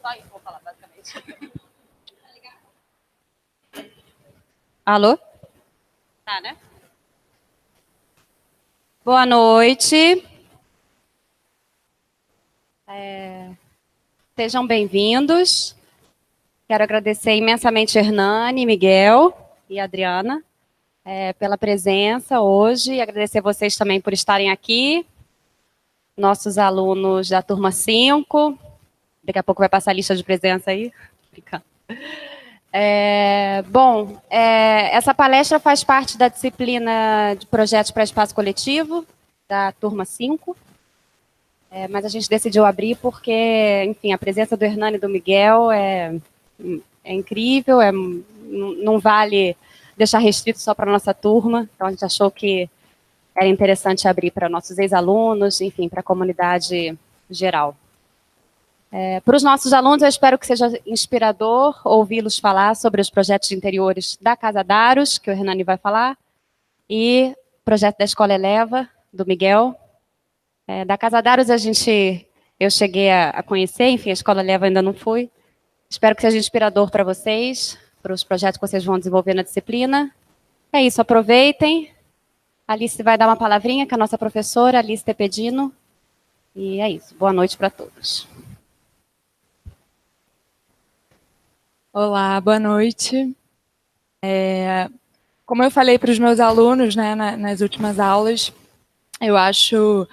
Só isso que eu vou falar, basicamente. Alô? Tá, né? Boa noite. Sejam bem-vindos. Quero agradecer imensamente Hernani, Miguel e Adriana pela presença hoje e agradecer vocês também por estarem aqui, nossos alunos da turma 5. Daqui a pouco vai passar a lista de presença aí. Brincando. Essa palestra faz parte da disciplina de projetos para espaço coletivo, da turma 5, mas a gente decidiu abrir porque, enfim, a presença do Hernani e do Miguel é incrível, não vale deixar restrito só para a nossa turma, então a gente achou que era interessante abrir para nossos ex-alunos, enfim, para a comunidade geral. Para os nossos alunos, eu espero que seja inspirador ouvi-los falar sobre os projetos de interiores da Casa Daros, que o Hernani vai falar, e o projeto da Escola Eleva, do Miguel. Da Casa Daros, eu cheguei a conhecer, enfim, a Escola Eleva ainda não fui. Espero que seja inspirador para vocês, para os projetos que vocês vão desenvolver na disciplina. É isso, aproveitem. A Alice vai dar uma palavrinha, que é a nossa professora, Alice Tepedino. E é isso, boa noite para todos. Olá, boa noite. Como eu falei para os meus alunos, né, nas últimas aulas, eu acho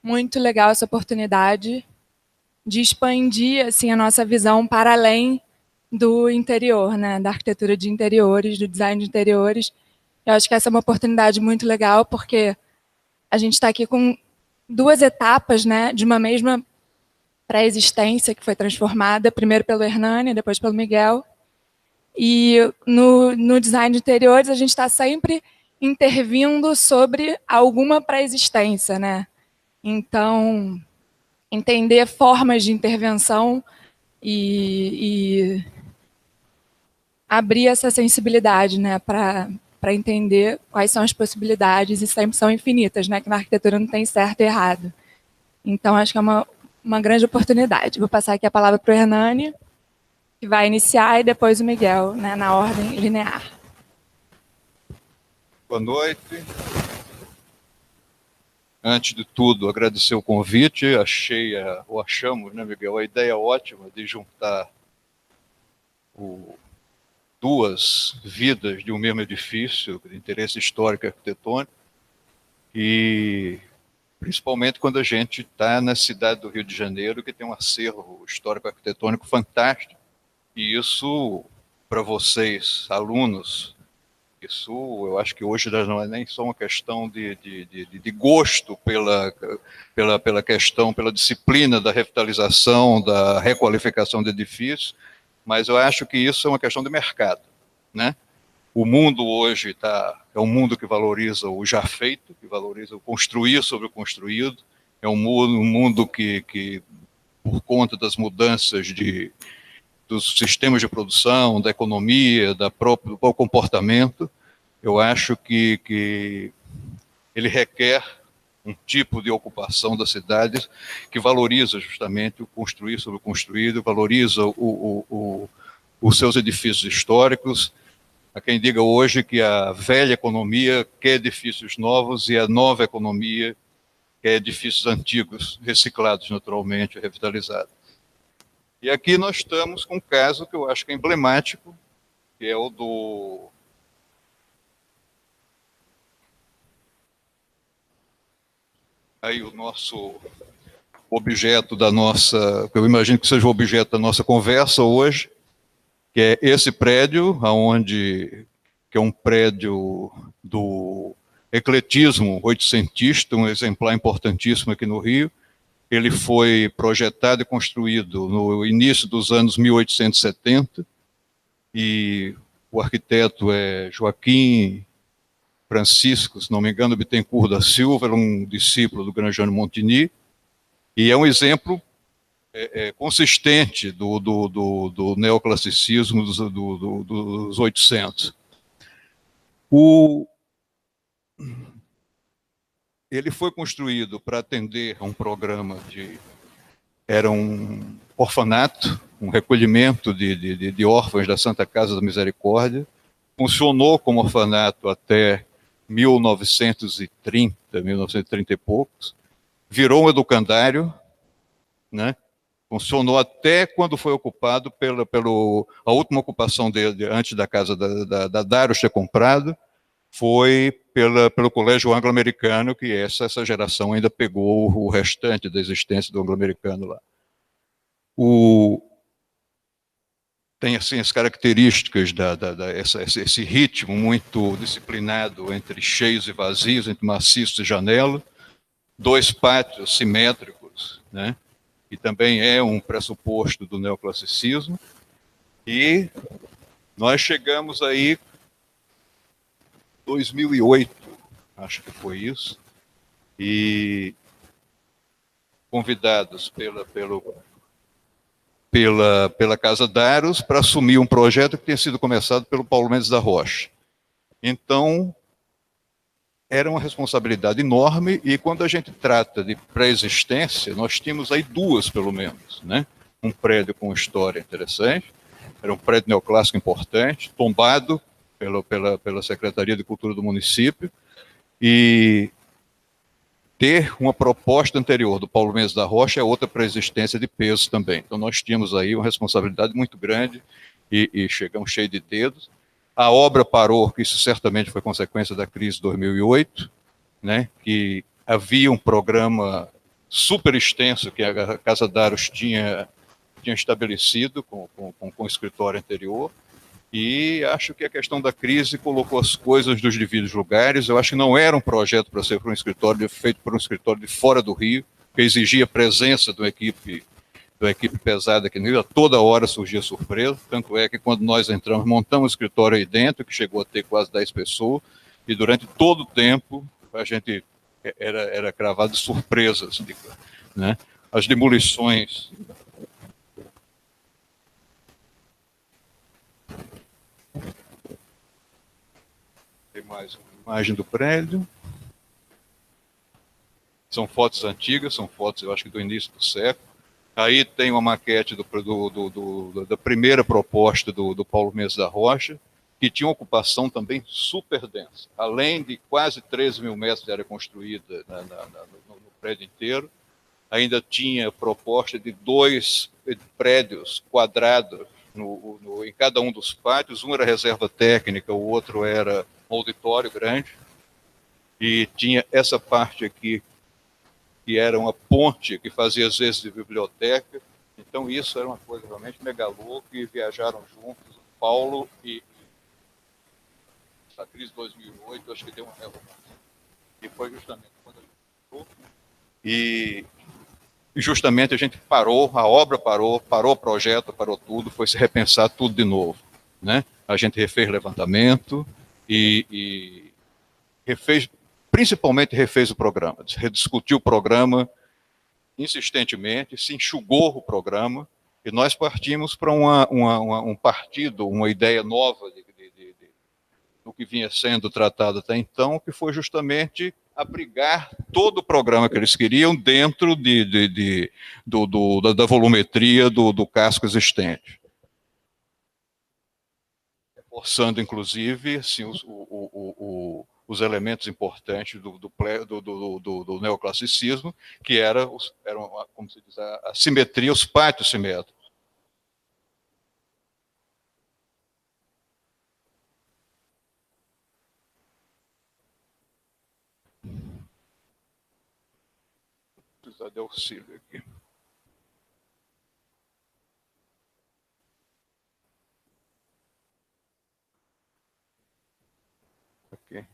muito legal essa oportunidade de expandir assim, a nossa visão para além do interior, né, da arquitetura de interiores, do design de interiores. Eu acho que essa é uma oportunidade muito legal, porque a gente está aqui com duas etapas, né, de uma mesma pré-existência que foi transformada, primeiro pelo Hernani, depois pelo Miguel. E no design de interiores, a gente está sempre intervindo sobre alguma pré-existência, né? Então, entender formas de intervenção e abrir essa sensibilidade, né, para entender quais são as possibilidades, e sempre são infinitas, né, que na arquitetura não tem certo e errado. Então, acho que é uma grande oportunidade. Vou passar aqui a palavra para o Hernani, que vai iniciar, e depois o Miguel, né, na ordem linear. Boa noite. Antes de tudo, agradecer o convite. Achamos, né, Miguel, a ideia ótima de juntar duas vidas de um mesmo edifício, de interesse histórico e arquitetônico, e principalmente quando a gente está na cidade do Rio de Janeiro, que tem um acervo histórico-arquitetônico fantástico, e isso, para vocês, alunos, isso eu acho que hoje não é nem só uma questão de gosto pela questão, pela disciplina da revitalização, da requalificação de edifícios, mas eu acho que isso é uma questão de mercado, né? O mundo hoje é um mundo que valoriza o já feito, que valoriza o construir sobre o construído, é um mundo que por conta das mudanças dos sistemas de produção, da economia, do próprio comportamento, eu acho que ele requer um tipo de ocupação das cidades que valoriza justamente o construir sobre o construído, valoriza os seus edifícios históricos. Há quem diga hoje que a velha economia quer edifícios novos e a nova economia quer edifícios antigos, reciclados naturalmente, revitalizados. E aqui nós estamos com um caso que eu acho que é emblemático, que é o do... Aí o nosso objeto da nossa... Eu imagino que seja o objeto da nossa conversa hoje, que é esse prédio, que é um prédio do ecletismo oitocentista, um exemplar importantíssimo aqui no Rio. Ele foi projetado e construído no início dos anos 1870, e o arquiteto é Joaquim Francisco, se não me engano, Bittencourt da Silva, era um discípulo do Granjano Montigny, e é um exemplo consistente do neoclassicismo dos 800. Ele foi construído para atender a um programa era um orfanato, um recolhimento de órfãos da Santa Casa da Misericórdia, funcionou como orfanato até 1930 e poucos, virou um educandário, né? Funcionou até quando foi ocupado a última ocupação dele, antes da casa da Daros ter comprado, foi pelo Colégio Anglo-Americano, que essa geração ainda pegou o restante da existência do Anglo-Americano lá. Tem assim as características esse ritmo muito disciplinado entre cheios e vazios, entre maciços e janela, 2 pátios simétricos, né? Que também é um pressuposto do neoclassicismo, e nós chegamos aí 2008, acho que foi isso, e convidados pela Casa Daros para assumir um projeto que tinha sido começado pelo Paulo Mendes da Rocha. Então, era uma responsabilidade enorme, e quando a gente trata de pré-existência, nós tínhamos aí 2, pelo menos, né? Um prédio com história interessante, era um prédio neoclássico importante, tombado pela Secretaria de Cultura do município, e ter uma proposta anterior do Paulo Mendes da Rocha é outra pré-existência de peso também. Então nós tínhamos aí uma responsabilidade muito grande e chegamos cheio de dedos. A obra parou, que isso certamente foi consequência da crise de 2008, né, que havia um programa super extenso que a Casa Daros tinha estabelecido com o escritório anterior, e acho que a questão da crise colocou as coisas nos devidos lugares. Eu acho que não era um projeto para ser para um escritório feito por um escritório de fora do Rio, que exigia a presença de uma equipe pesada aqui no Rio. A toda hora surgia surpresa, tanto é que quando nós entramos, montamos um escritório aí dentro, que chegou a ter quase 10 pessoas, e durante todo o tempo a gente era cravado de surpresas, né? As demolições... Tem mais uma imagem do prédio. São fotos antigas, são fotos, eu acho que do início do século. Aí tem uma maquete da primeira proposta do Paulo Mendes da Rocha, que tinha uma ocupação também super densa. Além de quase 13 mil metros de área construída no prédio inteiro, ainda tinha proposta de 2 prédios quadrados em cada um dos pátios. Um era reserva técnica, o outro era um auditório grande, e tinha essa parte aqui, que era uma ponte que fazia às vezes de biblioteca. Então isso era uma coisa realmente megalô, que viajaram juntos, Paulo e a crise de 2008, acho que deu uma reforma. E foi justamente quando a gente parou, e justamente a gente parou, a obra parou o projeto, parou tudo, foi se repensar tudo de novo, né? A gente refez levantamento e principalmente refez o programa, rediscutiu o programa insistentemente, se enxugou o programa, e nós partimos para um partido, uma ideia nova do que vinha sendo tratado até então, que foi justamente abrigar todo o programa que eles queriam dentro da volumetria do casco existente. Reforçando, inclusive, assim, os elementos importantes do neoclassicismo, que eram, como se diz, a simetria, os pátios simétricos. Vou precisar de auxílio aqui. Ok.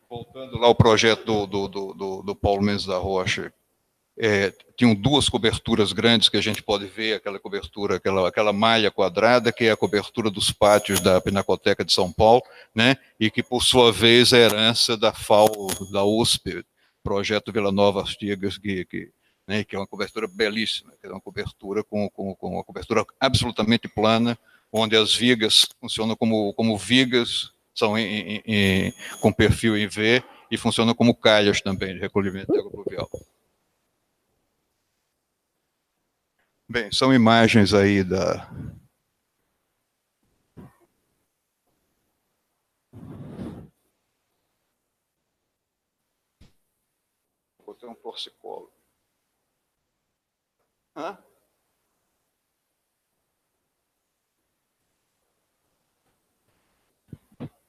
Voltando lá ao projeto do Paulo Mendes da Rocha, tinham 2 coberturas grandes que a gente pode ver, aquela cobertura, aquela malha quadrada, que é a cobertura dos pátios da Pinacoteca de São Paulo, né? E que, por sua vez, é herança da FAO, da USP, projeto Vila Nova Artigas, né, que é uma cobertura belíssima, que é uma cobertura com uma cobertura absolutamente plana, onde as vigas funcionam como vigas, são com perfil em V, e funcionam como calhas também, de recolhimento de água pluvial. Bem, são imagens aí da... Vou ter um torcicolo. Hã?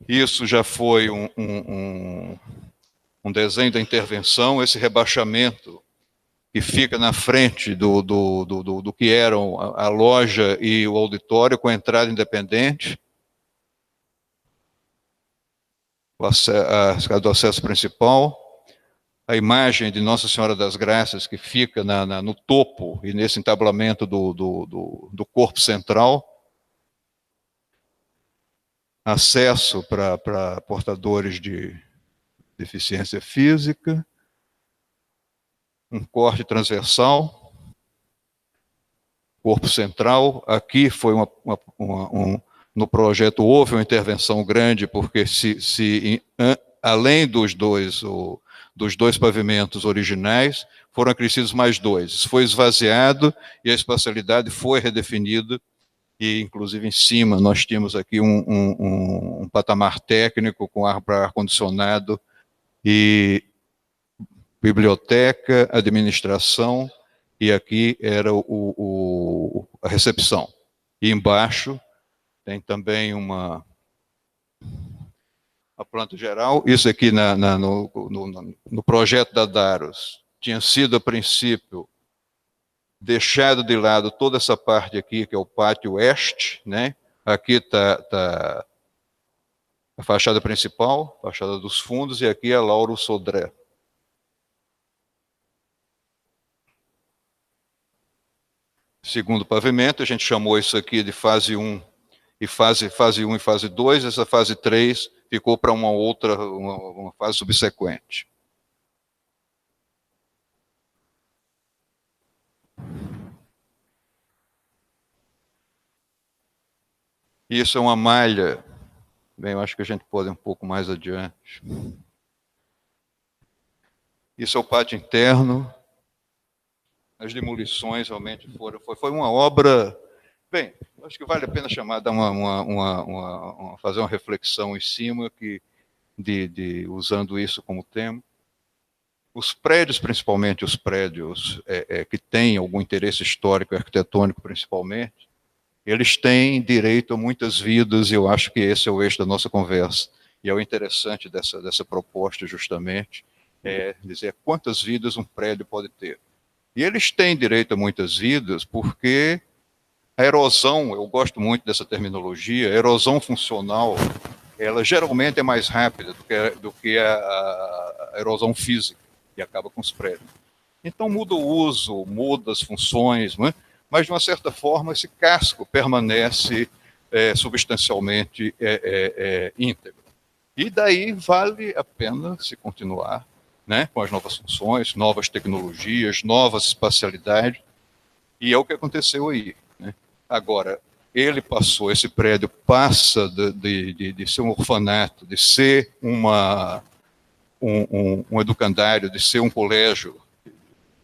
Isso já foi um desenho da intervenção, esse rebaixamento que fica na frente do que eram a loja e o auditório, com a entrada independente, a escada do acesso principal, a imagem de Nossa Senhora das Graças, que fica no topo e nesse entablamento do corpo central, acesso para portadores de deficiência física, um corte transversal, corpo central. Aqui foi no projeto houve uma intervenção grande, porque além dos dois pavimentos originais, foram acrescidos mais dois. Isso foi esvaziado e a espacialidade foi redefinida, e inclusive em cima nós tínhamos aqui um patamar técnico com ar-condicionado e biblioteca, administração, e aqui era a recepção. E embaixo tem também a planta geral. Isso aqui no projeto da Daros tinha sido, a princípio, deixado de lado toda essa parte aqui, que é o pátio oeste, né? Aqui está a fachada principal, fachada dos fundos, e aqui a Lauro Sodré. Segundo pavimento, a gente chamou isso aqui de fase 1 e fase 1 e fase 2, essa fase 3 ficou para uma outra, uma fase subsequente. Isso é uma malha, bem, eu acho que a gente pode ir um pouco mais adiante. Isso é o pátio interno. As demolições realmente foi uma obra, bem, acho que vale a pena chamar, dar fazer uma reflexão em cima, usando isso como tema. Os prédios, principalmente os prédios que têm algum interesse histórico e arquitetônico, principalmente, eles têm direito a muitas vidas, e eu acho que esse é o eixo da nossa conversa. E é o interessante dessa proposta, justamente, é dizer quantas vidas um prédio pode ter. E eles têm direito a muitas vidas porque a erosão, eu gosto muito dessa terminologia, a erosão funcional, ela geralmente é mais rápida do que a erosão física, e acaba com os prédios. Então muda o uso, muda as funções, não é? Mas de uma certa forma esse casco permanece substancialmente íntegro. E daí vale a pena se continuar, né, com as novas funções, novas tecnologias, novas espacialidades, e é o que aconteceu aí, né? Agora, esse prédio passa de ser um orfanato, de ser um educandário, de ser um colégio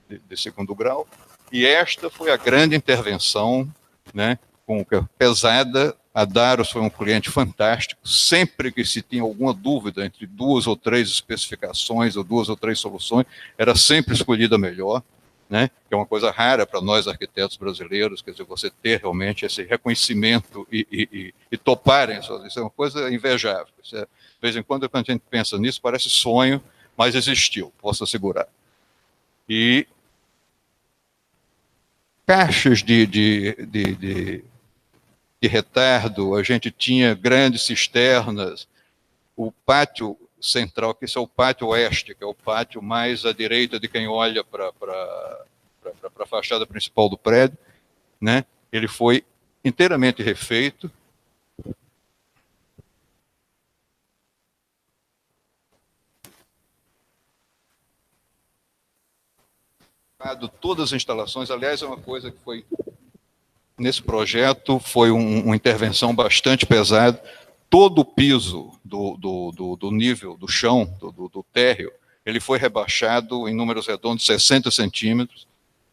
de segundo grau, e esta foi a grande intervenção, né, pesada. A Daros foi um cliente fantástico. Sempre que se tinha alguma dúvida entre 2 ou 3 especificações ou 2 ou 3 soluções, era sempre escolhida a melhor, né? Que é uma coisa rara para nós arquitetos brasileiros, quer dizer, você ter realmente esse reconhecimento e toparem isso. Isso é uma coisa invejável. De vez em quando, quando a gente pensa nisso, parece sonho, mas existiu, posso assegurar. E caixas de retardo, a gente tinha grandes cisternas, o pátio central, que esse é o pátio oeste, que é o pátio mais à direita de quem olha para a fachada principal do prédio, né? Ele foi inteiramente refeito. todas as instalações. Aliás, é uma coisa que foi, nesse projeto, foi uma intervenção bastante pesada. Todo o piso do nível do chão, do térreo, ele foi rebaixado em números redondos 60 centímetros,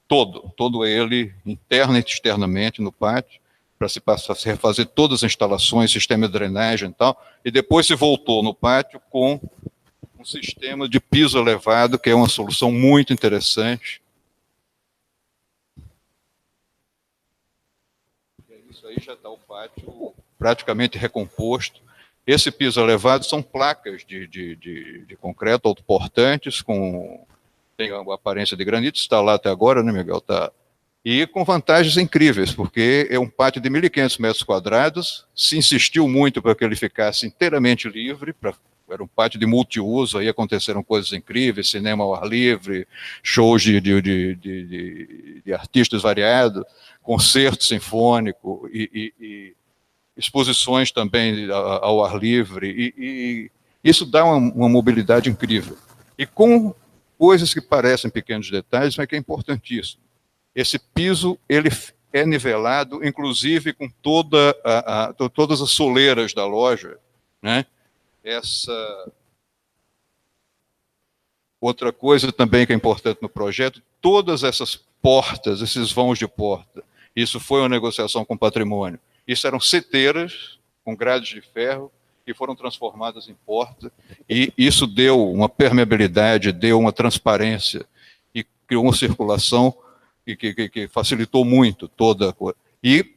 todo ele, interna e externamente, no pátio, para se refazer todas as instalações, sistema de drenagem e tal, e depois se voltou no pátio com um sistema de piso elevado, que é uma solução muito interessante. Isso aí já está o pátio praticamente recomposto. Esse piso elevado são placas de concreto autoportantes, tem a aparência de granito, está lá até agora, né, Miguel? Tá. E com vantagens incríveis, porque é um pátio de 1.500 metros quadrados, se insistiu muito para que ele ficasse inteiramente livre, era um pátio de multiuso, aí aconteceram coisas incríveis, cinema ao ar livre, shows de artistas variados, concerto sinfônico e exposições também ao ar livre, e isso dá uma mobilidade incrível. E com coisas que parecem pequenos detalhes, mas que é importantíssimo. Esse piso, ele é nivelado, inclusive com todas as soleiras da loja, né? Outra coisa também que é importante no projeto, todas essas portas, esses vãos de porta, isso foi uma negociação com o patrimônio. Isso eram seteiras com grades de ferro que foram transformadas em porta, e isso deu uma permeabilidade, deu uma transparência e criou uma circulação que facilitou muito toda a coisa. E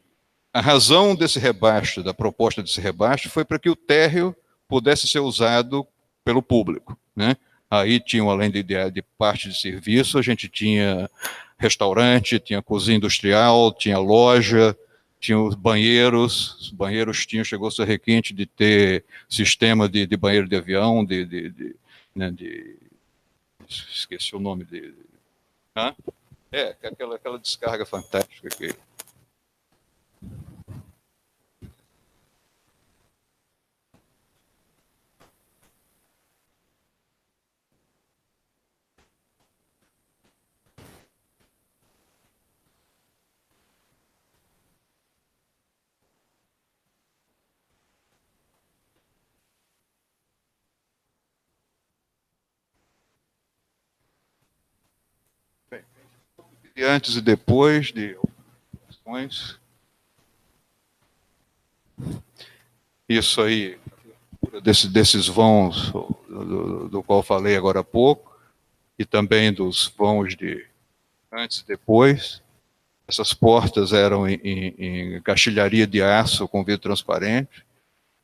a razão desse rebaixo, da proposta desse rebaixo, foi para que o térreo pudesse ser usado pelo público, né? Aí tinham, além de parte de serviço, a gente tinha restaurante, tinha cozinha industrial, tinha loja, tinha os banheiros chegou a ser requinte de ter sistema de banheiro de avião, né, esqueci o nome dele. Aquela descarga fantástica que... E antes e depois de operações. Isso aí, desses vãos do qual falei agora há pouco, e também dos vãos de antes e depois. Essas portas eram em caixilharia de aço com vidro transparente,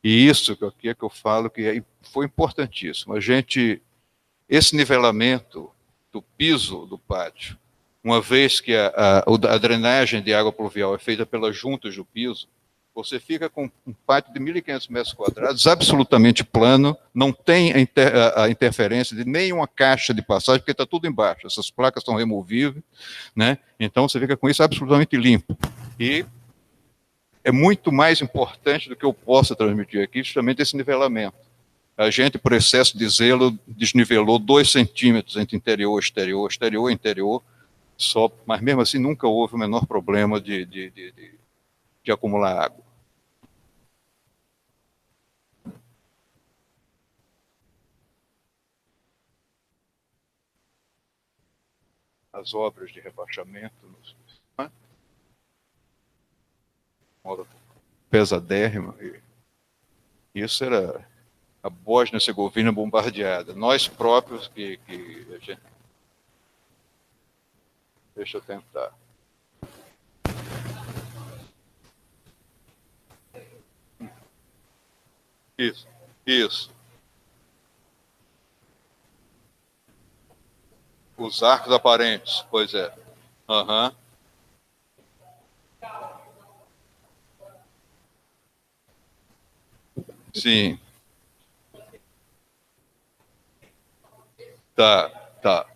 e isso aqui é que eu falo que foi importantíssimo. Esse nivelamento do piso do pátio, uma vez que a drenagem de água pluvial é feita pelas juntas do piso, você fica com um pátio de 1.500 metros quadrados, absolutamente plano, não tem a interferência de nenhuma caixa de passagem, porque está tudo embaixo, essas placas são removíveis, né? Então você fica com isso absolutamente limpo. E é muito mais importante do que eu possa transmitir aqui, justamente esse nivelamento. A gente, por excesso de zelo, desnivelou 2 centímetros entre interior e exterior, exterior e interior, mas mesmo assim nunca houve o menor problema de acumular água. As obras de rebaixamento, pesadérrima, isso era a Bósnia-Hercegovina bombardeada. Nós próprios que a gente... Deixa eu tentar. Isso. Os arcos aparentes, pois é. Aham. Sim. Tá.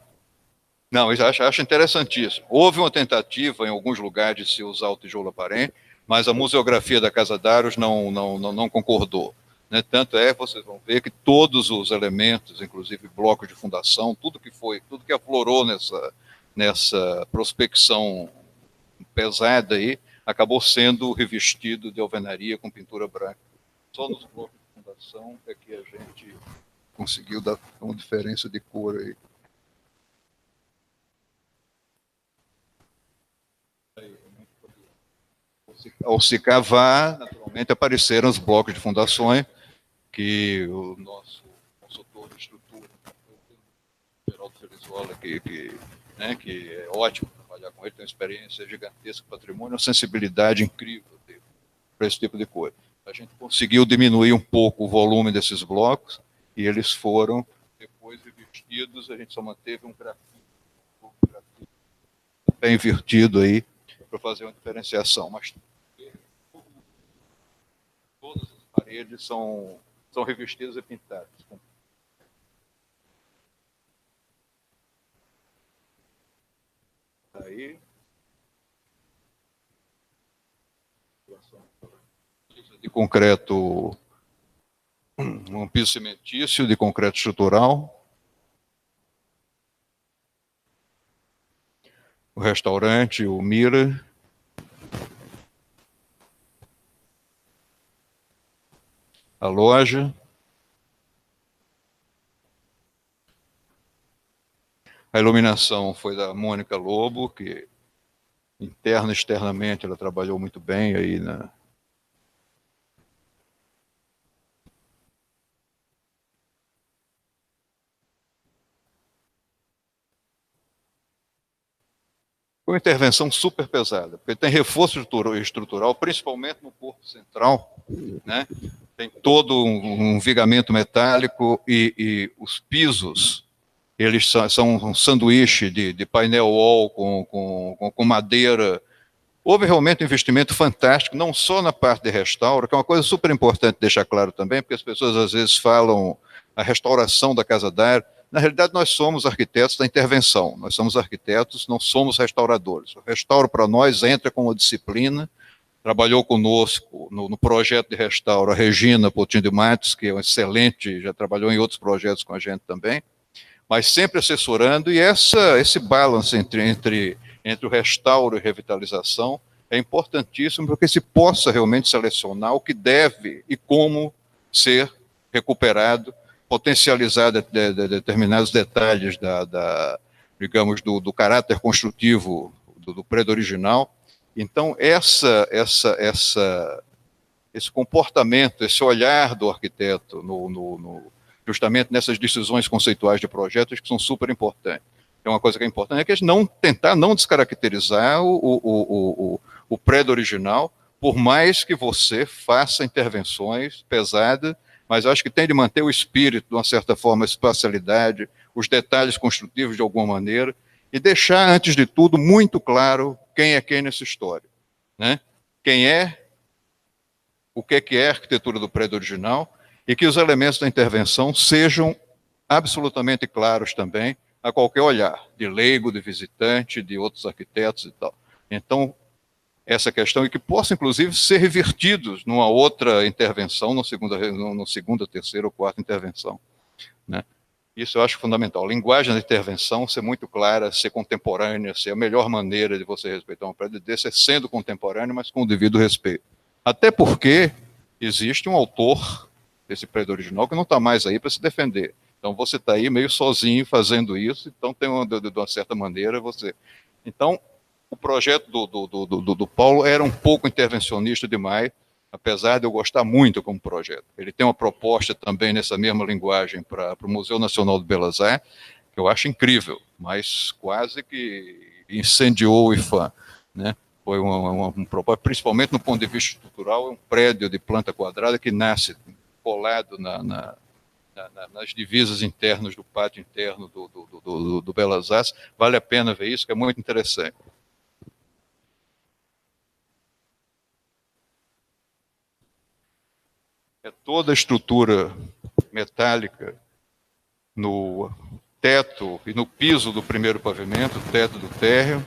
Não, eu acho interessantíssimo. Houve uma tentativa em alguns lugares de se usar o tijolo aparente, mas a museografia da Casa Daros não concordou. Né? Tanto vocês vão ver que todos os elementos, inclusive blocos de fundação, tudo que aflorou nessa prospecção pesada aí, acabou sendo revestido de alvenaria com pintura branca. Só nos blocos de fundação é que a gente conseguiu dar uma diferença de cor aí. Ao se cavar, naturalmente apareceram os blocos de fundações que o nosso consultor de estrutura, o Geraldo Felizola, que é ótimo trabalhar com ele, tem uma experiência gigantesca, patrimônio, uma sensibilidade incrível para esse tipo de coisa. A gente conseguiu diminuir um pouco o volume desses blocos e eles foram depois revestidos, a gente só manteve um grafite bem invertido aí para fazer uma diferenciação, mas todas as paredes são revestidas e pintadas. Aí, de concreto, um piso cimentício de concreto estrutural. O restaurante, o Mira. A loja. A iluminação foi da Mônica Lobo, que interna e externamente ela trabalhou muito bem aí na... Foi uma intervenção super pesada, porque tem reforço estrutural, principalmente no corpo central, né? Tem todo um vigamento metálico e os pisos, eles são um sanduíche de painel wall com madeira. Houve realmente um investimento fantástico, não só na parte de restauro, que é uma coisa super importante deixar claro também, porque as pessoas às vezes falam a restauração da casa d'área. Na realidade, nós somos arquitetos da intervenção, nós somos arquitetos, não somos restauradores. O restauro, para nós, entra como disciplina. Trabalhou conosco no projeto de restauro a Regina Poutinho de Matos, que é um excelente, já trabalhou em outros projetos com a gente também, mas sempre assessorando, e esse balance entre o restauro e revitalização é importantíssimo para que se possa realmente selecionar o que deve e como ser recuperado, potencializar determinados detalhes digamos, do caráter construtivo do prédio original. Então, esse comportamento, esse olhar do arquiteto justamente nessas decisões conceituais de projetos que são super importantes. É uma coisa que é importante é que a gente tentar não descaracterizar o prédio original, por mais que você faça intervenções pesadas, mas eu acho que tem de manter o espírito, de uma certa forma, a espacialidade, os detalhes construtivos de alguma maneira, e deixar, antes de tudo, muito claro quem é quem nessa história, né? Quem é, o que é a arquitetura do prédio original, e que os elementos da intervenção sejam absolutamente claros também a qualquer olhar, de leigo, de visitante, de outros arquitetos e tal. Então, essa questão, e que possa, inclusive, ser revertidos numa outra intervenção, no segunda, terceira ou quarta intervenção, né? Isso eu acho fundamental. A linguagem da intervenção ser muito clara, ser contemporânea, ser a melhor maneira de você respeitar um prédio desse é sendo contemporâneo, mas com o devido respeito. Até porque existe um autor desse prédio original que não está mais aí para se defender. Então você está aí meio sozinho fazendo isso, então tem de uma certa maneira você... Então, o projeto do Paulo era um pouco intervencionista demais, apesar de eu gostar muito como projeto. Ele tem uma proposta também nessa mesma linguagem para o Museu Nacional de Belas Artes, que eu acho incrível, mas quase que incendiou o IFAM, né? Foi um propósito, principalmente no ponto de vista estrutural, é um prédio de planta quadrada que nasce colado nas divisas internas do pátio interno do Belas Artes. Vale a pena ver isso, que é muito interessante. É toda a estrutura metálica no teto e no piso do primeiro pavimento, teto do térreo.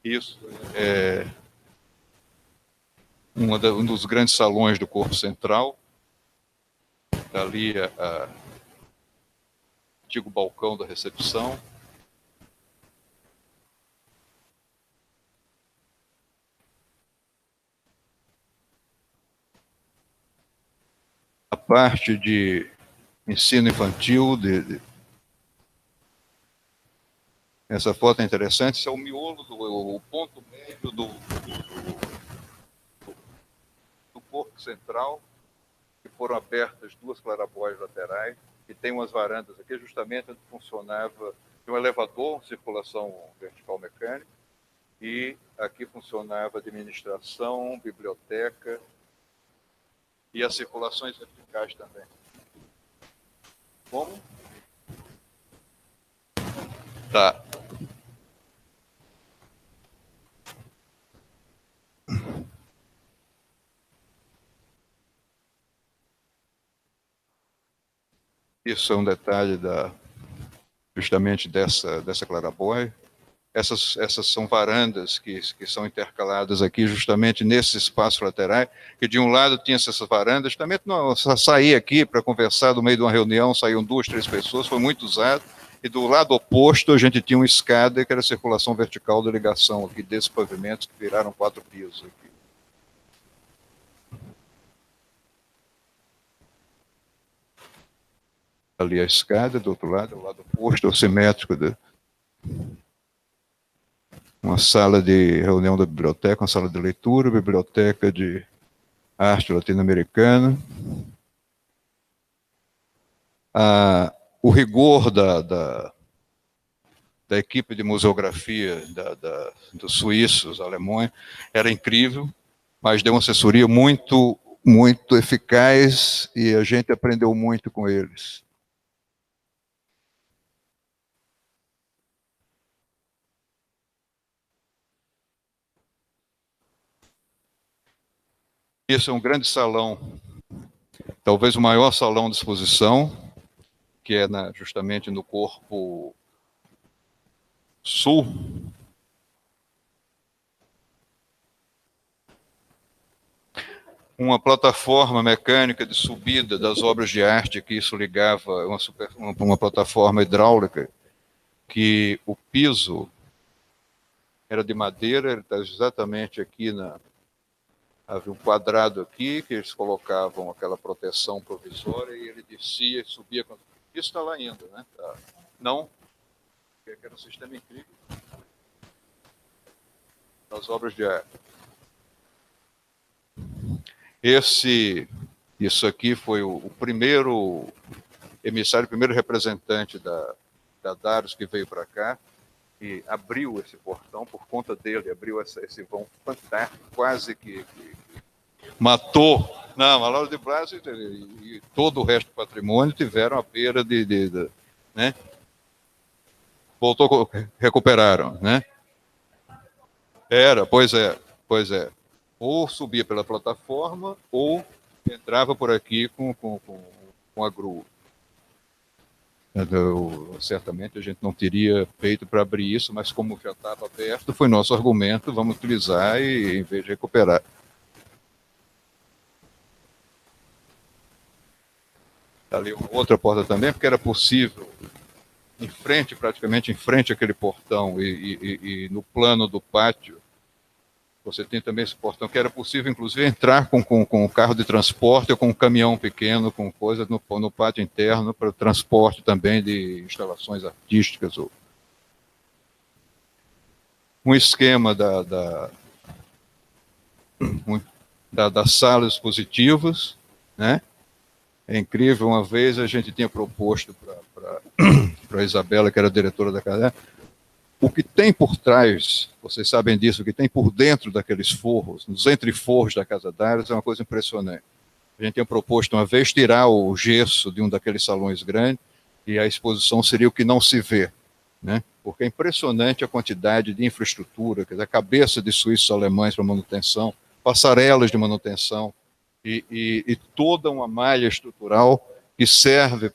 Isso é um dos grandes salões do corpo central. Ali antigo balcão da recepção. A parte de ensino infantil, essa foto é interessante, isso é o miolo, o ponto médio do corpo central, que foram abertas 2 clarabóias laterais, e tem umas varandas aqui, justamente onde funcionava um elevador, circulação vertical mecânica, e aqui funcionava administração, biblioteca e as circulações verticais também. Como? Tá. Isso é um detalhe justamente dessa clarabóia. Essas são varandas que são intercaladas aqui justamente nesse espaço lateral, que de um lado tinha essas varandas, também não, saí aqui para conversar no meio de uma reunião, saíam 2, 3 pessoas, foi muito usado, e do lado oposto a gente tinha uma escada que era a circulação vertical da ligação aqui desses pavimentos que viraram 4 pisos aqui. Ali a escada, do outro lado, o lado oposto, o simétrico uma sala de reunião da biblioteca, uma sala de leitura, biblioteca de arte latino-americana. O rigor da equipe de museografia dos suíços, alemães, era incrível, mas deu uma assessoria muito, muito eficaz e a gente aprendeu muito com eles. Esse é um grande salão, talvez o maior salão de exposição, que é justamente no corpo sul. Uma plataforma mecânica de subida das obras de arte, que isso ligava uma plataforma hidráulica, que o piso era de madeira, ele está exatamente aqui havia um quadrado aqui, que eles colocavam aquela proteção provisória, e ele descia e subia. Isso está lá ainda, né? Não, porque era um sistema incrível das obras de arte. Isso aqui foi o primeiro emissário, o primeiro representante da Darius que veio para cá e abriu esse portão, por conta dele, abriu esse vão fantástico, quase que matou. Não, a Laura de Blas e todo o resto do patrimônio tiveram a perda né? Voltou, recuperaram, né? Pois é. Ou subia pela plataforma, ou entrava por aqui com a grua. Certamente a gente não teria feito para abrir isso, mas como já estava aberto, foi nosso argumento, vamos utilizar em vez de recuperar. Ali uma outra porta também, porque era possível, praticamente em frente àquele portão e no plano do pátio, você tem também esse portão, que era possível, inclusive, entrar com um carro de transporte ou com um caminhão pequeno, com coisas no pátio interno, para o transporte também de instalações artísticas. Um esquema das salas expositivas, né? É incrível, uma vez a gente tinha proposto para a Isabela, que era a diretora da casa, o que tem por trás, vocês sabem disso, o que tem por dentro daqueles forros, nos entreforros da Casa Darius, é uma coisa impressionante. A gente tinha proposto uma vez tirar o gesso de um daqueles salões grandes e a exposição seria o que não se vê, né? Porque é impressionante a quantidade de infraestrutura, quer dizer, a cabeça de suíços alemães para manutenção, passarelas de manutenção e toda uma malha estrutural que serve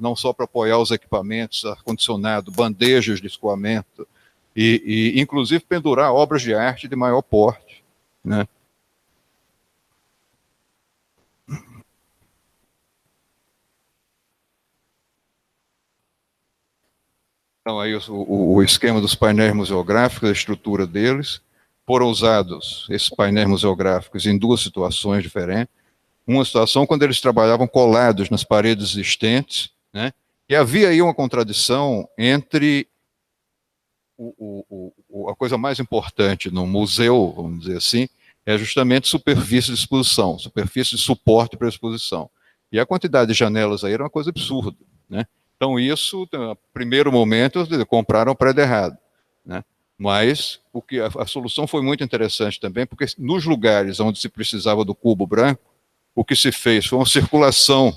não só para apoiar os equipamentos, ar-condicionado, bandejas de escoamento, e inclusive pendurar obras de arte de maior porte, né? Então, aí o esquema dos painéis museográficos, a estrutura deles, foram usados esses painéis museográficos em duas situações diferentes. Uma situação quando eles trabalhavam colados nas paredes existentes, né? E havia aí uma contradição entre a coisa mais importante no museu, vamos dizer assim, é justamente superfície de exposição, superfície de suporte para a exposição. E a quantidade de janelas aí era uma coisa absurda, né? Então isso, no primeiro momento, compraram o prédio errado, né? Mas a solução foi muito interessante também, porque nos lugares onde se precisava do cubo branco, o que se fez foi uma circulação,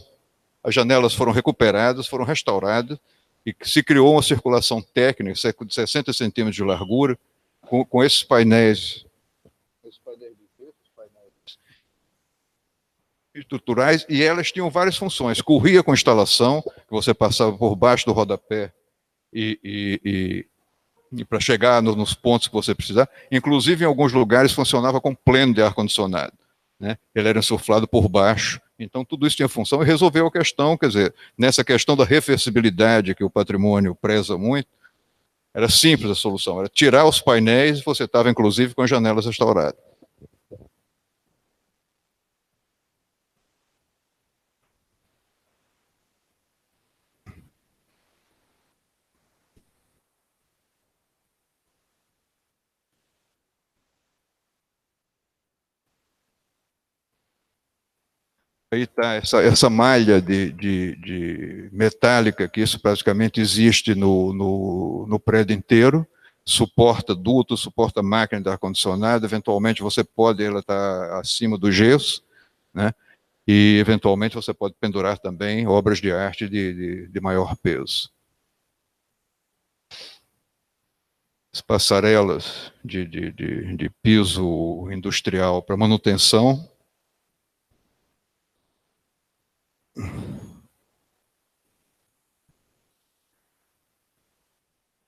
as janelas foram recuperadas, foram restauradas, e se criou uma circulação técnica de 60 centímetros de largura, com esses painéis estruturais, e elas tinham várias funções. Corria com instalação, que você passava por baixo do rodapé e para chegar nos pontos que você precisava. Inclusive, em alguns lugares, funcionava com pleno de ar-condicionado, né? Ele era insuflado por baixo. Então, tudo isso tinha função e resolveu a questão, quer dizer, nessa questão da reversibilidade que o patrimônio preza muito, era simples a solução, era tirar os painéis e você estava, inclusive, com as janelas restauradas. Aí está essa malha de metálica, que isso praticamente existe no prédio inteiro, suporta duto, suporta máquina de ar-condicionado, eventualmente você pode, ela está acima do gesso, né? E eventualmente você pode pendurar também obras de arte de maior peso. As passarelas de piso industrial para manutenção.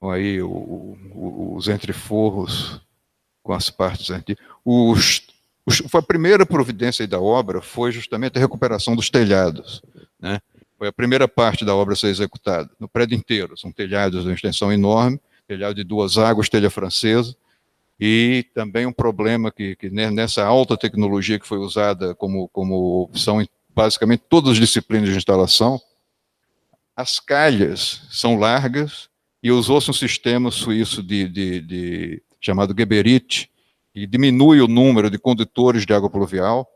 Aí os entreforros com as partes antigas. A primeira providência da obra foi justamente a recuperação dos telhados, né? Foi a primeira parte da obra a ser executada, no prédio inteiro. São telhados de uma extensão enorme, telhado de duas águas, telha francesa, e também um problema que nessa alta tecnologia que foi usada como opção em basicamente todas as disciplinas de instalação, as calhas são largas e usou-se um sistema suíço chamado Geberit, e diminui o número de condutores de água pluvial,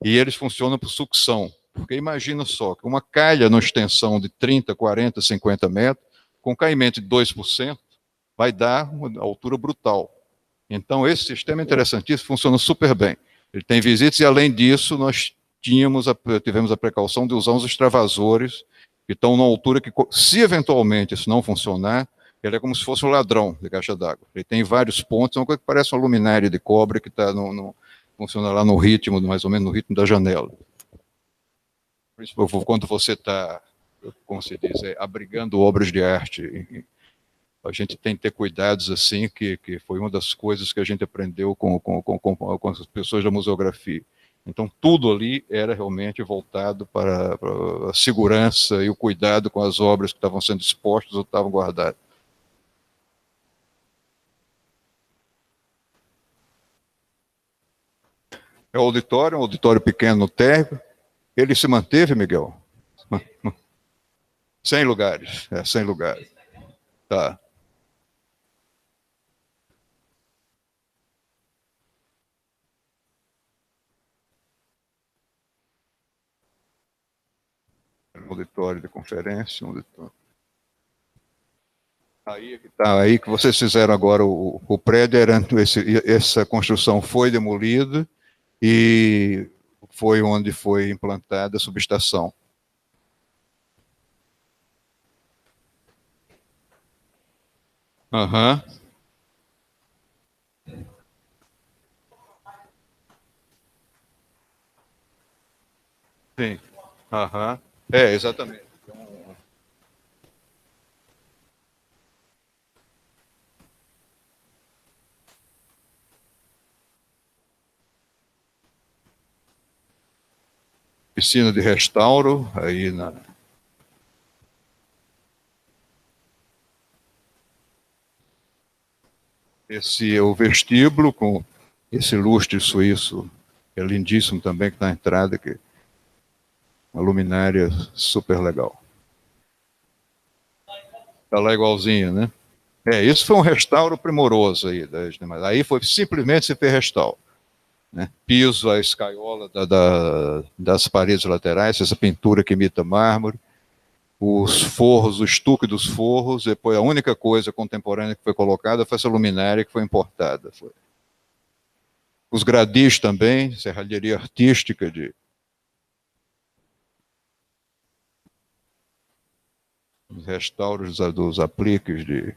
e eles funcionam por sucção. Porque imagina só, que uma calha numa extensão de 30, 40, 50 metros, com caimento de 2%, vai dar uma altura brutal. Então, esse sistema é interessantíssimo, funciona super bem. Ele tem visitas, e além disso, nós tivemos a precaução de usar uns extravasores, que estão numa altura que, se eventualmente isso não funcionar, ele é como se fosse um ladrão de caixa d'água. Ele tem vários pontos, é uma coisa que parece uma luminária de cobre que está funciona lá no ritmo, mais ou menos no ritmo da janela. Quando você está, como se diz, abrigando obras de arte, a gente tem que ter cuidados assim, que foi uma das coisas que a gente aprendeu com as pessoas da museografia. Então, tudo ali era realmente voltado para a segurança e o cuidado com as obras que estavam sendo expostas ou estavam guardadas. É um auditório pequeno no térreo. Ele se manteve, Miguel? 100 lugares, 100 lugares. Tá. Um auditório de conferência, um auditório. Aí que vocês fizeram agora o prédio, essa construção foi demolida e foi onde foi implantada a subestação. Aham. Sim. Aham. Exatamente. Piscina de restauro, aí Esse é o vestíbulo com esse lustre suíço, que é lindíssimo também, que está na entrada, que é uma luminária super legal. Está lá igualzinho, né? Isso foi um restauro primoroso aí. Aí foi simplesmente se fez restauro. Né? Piso, a escaiola das paredes laterais, essa pintura que imita mármore, os forros, o estuque dos forros, depois a única coisa contemporânea que foi colocada foi essa luminária que foi importada. Os gradis também, serralheria artística os restauros dos apliques de...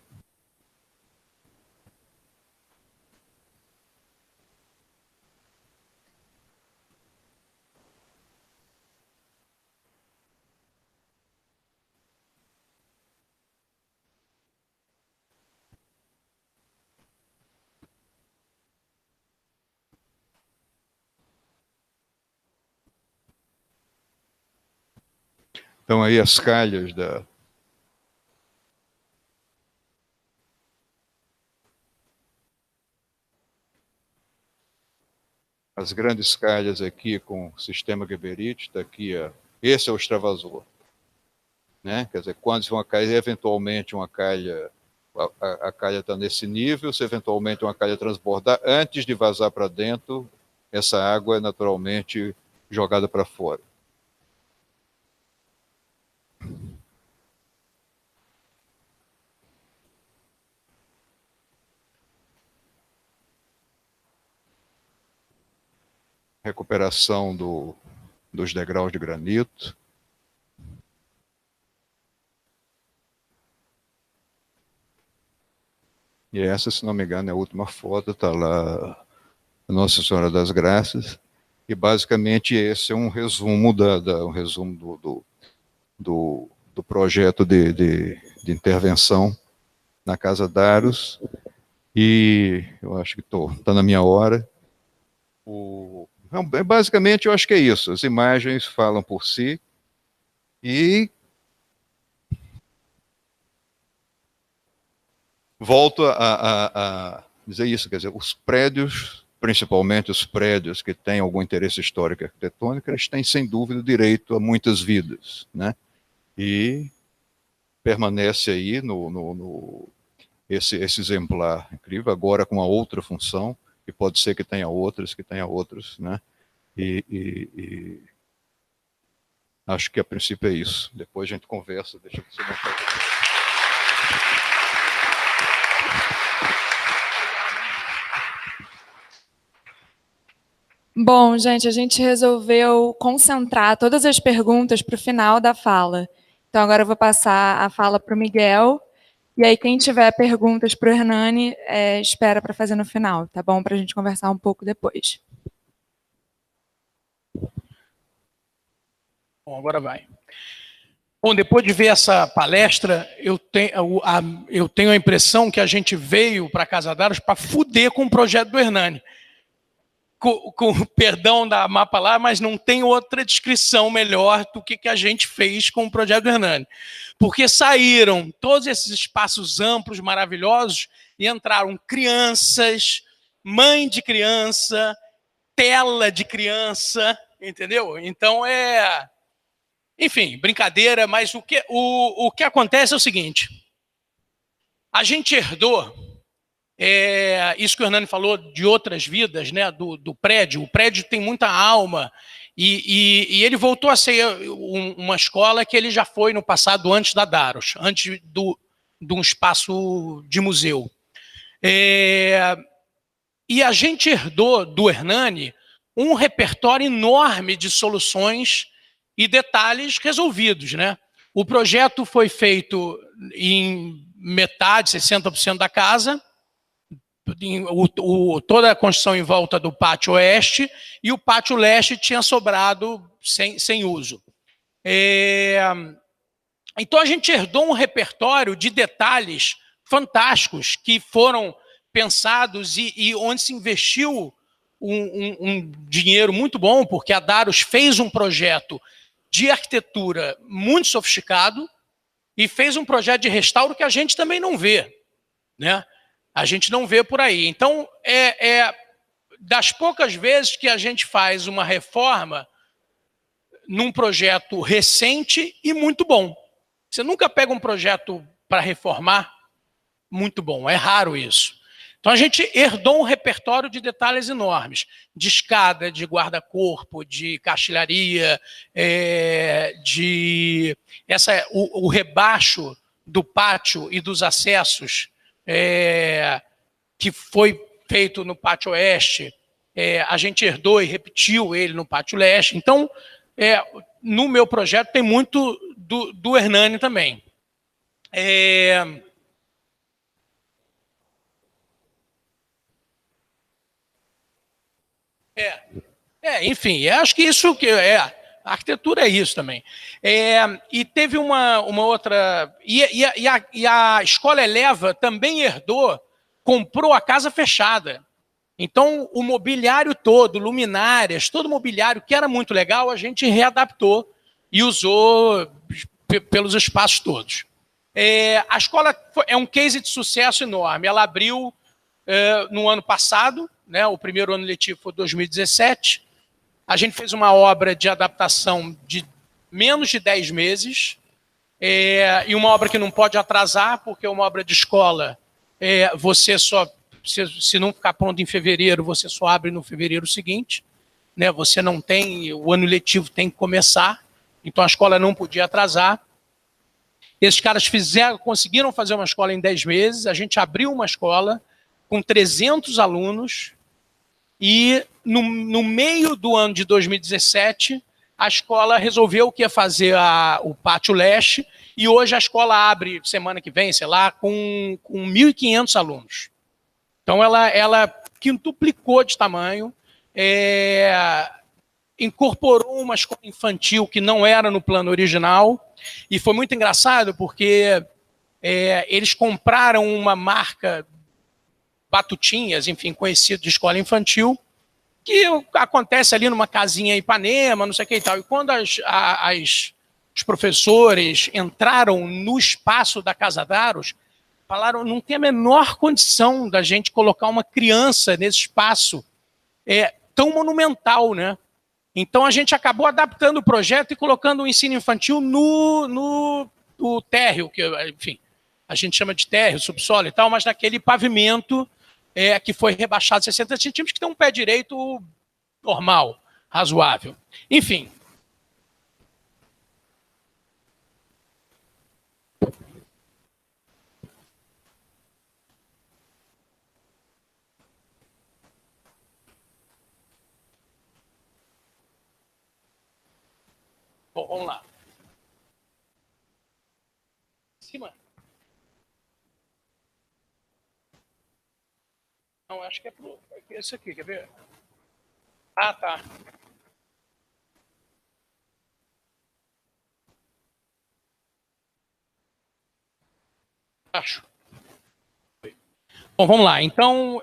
Então aí as calhas as grandes calhas aqui com o sistema Geberit, está aqui, esse é o extravasor. Né? Quer dizer, quando uma calha, eventualmente uma calha, a calha está nesse nível, se eventualmente uma calha transbordar, antes de vazar para dentro, essa água é naturalmente jogada para fora. Recuperação dos degraus de granito. E essa, se não me engano, é a última foto, está lá a Nossa Senhora das Graças. E basicamente esse é um resumo, um resumo do projeto de intervenção na Casa Daros. E eu acho que está na minha hora. Basicamente, eu acho que é isso. As imagens falam por si. E volto a dizer isso, quer dizer, os prédios, principalmente os prédios que têm algum interesse histórico e arquitetônico, eles têm, sem dúvida, direito a muitas vidas, né? E permanece aí esse exemplar incrível, agora com uma outra função, e pode ser que tenha outras, né? E acho que a princípio é isso. Depois a gente conversa, deixa você mostrar. Bom, gente, a gente resolveu concentrar todas as perguntas para o final da fala. Então, agora eu vou passar a fala para o Miguel. E aí, quem tiver perguntas para o Hernani, espera para fazer no final, tá bom? Para a gente conversar um pouco depois. Bom, agora vai. Bom, depois de ver essa palestra, eu tenho a impressão que a gente veio para Casa Daros para fuder com o projeto do Hernani. Com perdão da má palavra, mas não tem outra descrição melhor do que a gente fez com o projeto do Hernani. Porque saíram todos esses espaços amplos, maravilhosos, e entraram crianças, mãe de criança, tela de criança, entendeu? Então enfim, brincadeira, mas o que acontece é o seguinte. A gente herdou... isso que o Hernani falou de outras vidas, né, do prédio. O prédio tem muita alma e ele voltou a ser uma escola que ele já foi no passado antes da Daros, antes de um espaço de museu. E a gente herdou do Hernani um repertório enorme de soluções e detalhes resolvidos, né? O projeto foi feito em metade, 60% da casa, toda a construção em volta do pátio oeste, e o pátio leste tinha sobrado sem uso. Então a gente herdou um repertório de detalhes fantásticos que foram pensados e onde se investiu um dinheiro muito bom, porque a Daros fez um projeto de arquitetura muito sofisticado e fez um projeto de restauro que a gente também não vê, né? A gente não vê por aí. Então, das poucas vezes que a gente faz uma reforma num projeto recente e muito bom. Você nunca pega um projeto para reformar muito bom, é raro isso. Então a gente herdou um repertório de detalhes enormes, de escada, de guarda-corpo, de caixilharia, o rebaixo do pátio e dos acessos, que foi feito no pátio oeste, a gente herdou e repetiu ele no pátio leste. Então, no meu projeto tem muito do Hernani também. Enfim, acho que isso que a arquitetura é isso também. E teve uma outra. E a Escola Eleva também herdou, comprou a casa fechada. Então, o mobiliário todo, luminárias, todo o mobiliário que era muito legal, a gente readaptou e usou pelos espaços todos. A escola é um case de sucesso enorme. Ela abriu no ano passado, né, o primeiro ano letivo foi 2017. A gente fez uma obra de adaptação de menos de 10 meses, e uma obra que não pode atrasar, porque uma obra de escola, você só, se não ficar pronto em fevereiro, você só abre no fevereiro seguinte, né? Você não tem, o ano letivo tem que começar, então a escola não podia atrasar. Esses caras conseguiram fazer uma escola em 10 meses, a gente abriu uma escola com 300 alunos, e no meio do ano de 2017, a escola resolveu que ia fazer o pátio leste, e hoje a escola abre, semana que vem, sei lá, com 1.500 alunos. Então ela quintuplicou de tamanho, incorporou uma escola infantil que não era no plano original, e foi muito engraçado porque eles compraram uma marca Batutinhas, enfim, conhecido de escola infantil, que acontece ali numa casinha em Ipanema, não sei o que e tal. E quando os professores entraram no espaço da Casa Daros, falaram, não tem a menor condição da gente colocar uma criança nesse espaço tão monumental, né? Então a gente acabou adaptando o projeto e colocando o ensino infantil no térreo, que, enfim, a gente chama de térreo, subsolo e tal, mas naquele pavimento que foi rebaixado 60 centímetros, que tem um pé direito normal, razoável. Enfim. Bom, vamos lá. Cima. Não, acho que é esse aqui, quer ver? Ah, tá. Acho. Bom, vamos lá. Então,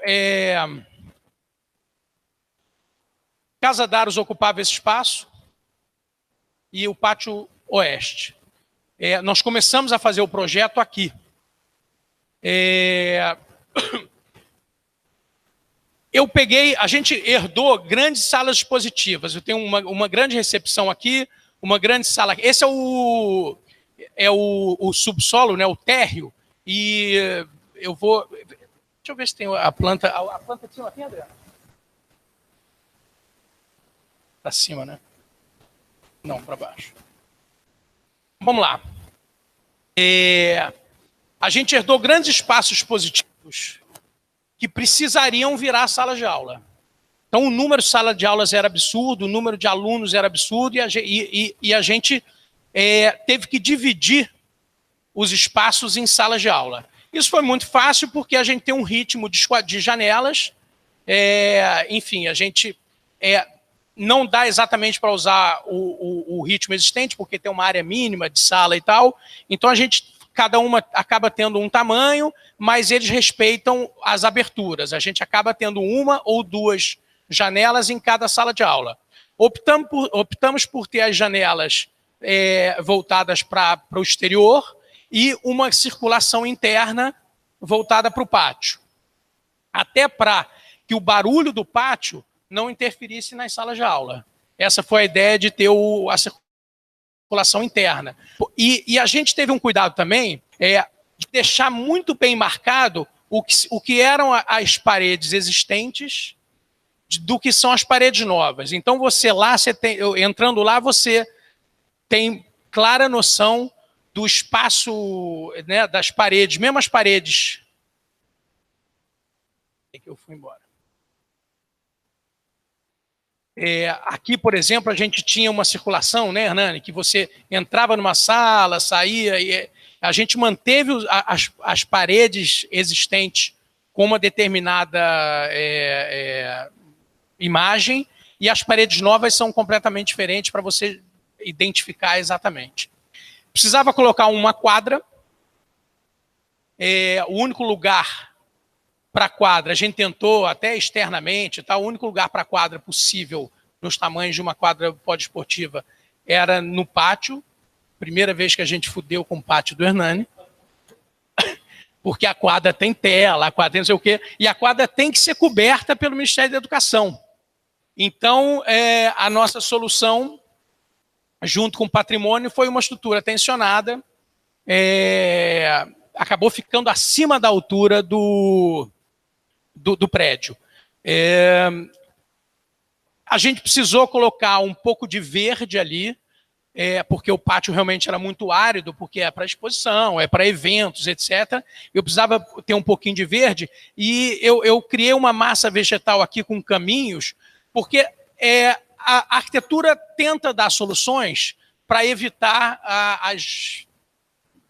Casa Daros ocupava esse espaço e o pátio oeste. Nós começamos a fazer o projeto aqui. A gente herdou grandes salas expositivas. Eu tenho uma grande recepção aqui, uma grande sala aqui. Esse é o subsolo, né, o térreo. E eu vou... Deixa eu ver se tem a planta. A planta de cima aqui, André? Para cima, né? Não, para baixo. Vamos lá. A gente herdou grandes espaços expositivos que precisariam virar sala de aula. Então, o número de salas de aulas era absurdo, o número de alunos era absurdo, e a gente teve que dividir os espaços em salas de aula. Isso foi muito fácil, porque a gente tem um ritmo de janelas, enfim, a gente não dá exatamente para usar o ritmo existente, porque tem uma área mínima de sala e tal, então cada uma acaba tendo um tamanho, mas eles respeitam as aberturas. A gente acaba tendo uma ou duas janelas em cada sala de aula. Optamos por ter as janelas voltadas para o exterior e uma circulação interna voltada para o pátio. até para que o barulho do pátio não interferisse nas salas de aula. Essa foi a ideia de ter a circulação interna. E a gente teve um cuidado também de deixar muito bem marcado o que eram as paredes existentes do que são as paredes novas. Então, entrando lá, você tem clara noção do espaço, né, das paredes, mesmo as paredes. É que eu fui embora. Aqui, por exemplo, a gente tinha uma circulação, né, Hernani, que você entrava numa sala, saía, e a gente manteve as paredes existentes com uma determinada imagem, e as paredes novas são completamente diferentes para você identificar exatamente. Precisava colocar uma quadra. O único lugar para a quadra, a gente tentou até externamente, o único lugar para a quadra possível nos tamanhos de uma quadra poliesportiva era no pátio. Primeira vez que a gente fudeu com o pátio do Hernani, porque a quadra tem tela, a quadra tem não sei o quê, e a quadra tem que ser coberta pelo Ministério da Educação. Então, a nossa solução, junto com o patrimônio, foi uma estrutura tensionada, acabou ficando acima da altura do prédio. A gente precisou colocar um pouco de verde ali, porque o pátio realmente era muito árido, porque é para exposição, é para eventos, etc. Eu precisava ter um pouquinho de verde, e eu criei uma massa vegetal aqui com caminhos, porque a arquitetura tenta dar soluções para evitar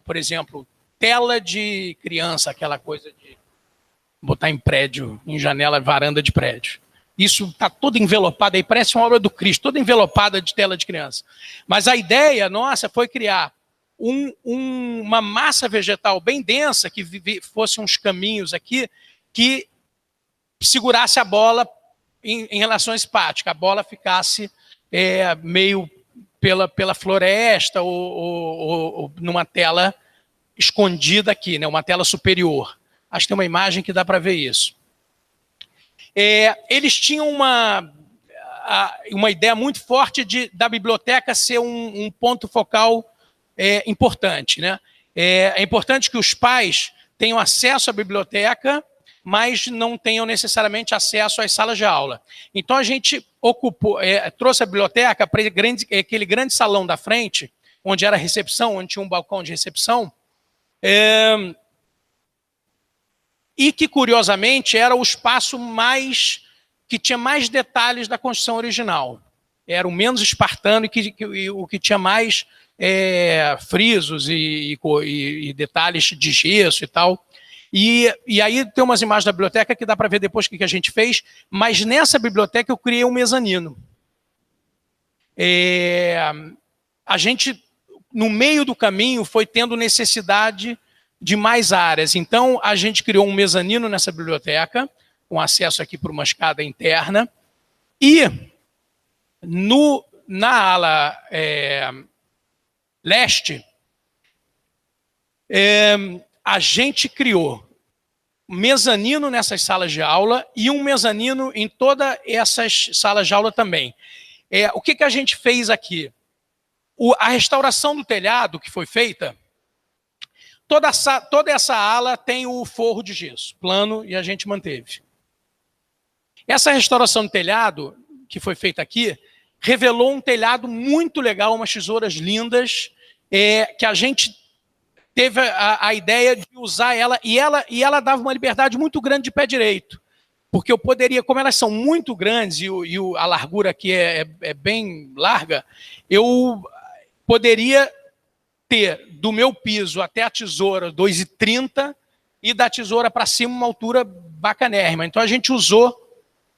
por exemplo, tela de criança, aquela coisa de botar em prédio, em janela, varanda de prédio. Isso está todo envelopado, aí parece uma obra do Cristo, toda envelopada de tela de criança. Mas a ideia nossa foi criar uma massa vegetal bem densa, que fosse uns caminhos aqui, que segurasse a bola em relação a esse pátio, que a bola ficasse meio pela floresta ou numa tela escondida aqui, né, uma tela superior. Acho que tem uma imagem que dá para ver isso. Eles tinham uma ideia muito forte da biblioteca ser um ponto focal importante, né? É importante que os pais tenham acesso à biblioteca, mas não tenham necessariamente acesso às salas de aula. Então, a gente trouxe a biblioteca para aquele grande salão da frente, onde era a recepção, onde tinha um balcão de recepção, e que, curiosamente, era o espaço que tinha mais detalhes da construção original. Era o menos espartano e o que tinha mais frisos e detalhes de gesso e tal. E aí tem umas imagens da biblioteca que dá para ver depois o que a gente fez, mas nessa biblioteca eu criei um mezanino. A gente, no meio do caminho, foi tendo necessidade de mais áreas. Então, a gente criou um mezanino nessa biblioteca, com acesso aqui por uma escada interna, e na ala leste, a gente criou um mezanino nessas salas de aula e um mezanino em todas essas salas de aula também. O que a gente fez aqui? A restauração do telhado que foi feita, toda essa ala tem o forro de gesso, plano, e a gente manteve. Essa restauração do telhado, que foi feita aqui, revelou um telhado muito legal, umas tesouras lindas, que a gente teve a ideia de usar ela, e ela dava uma liberdade muito grande de pé direito. Porque eu poderia, como elas são muito grandes, e a largura aqui é bem larga, eu poderia ter do meu piso até a tesoura 2,30 e da tesoura para cima uma altura bacanérrima. Então a gente usou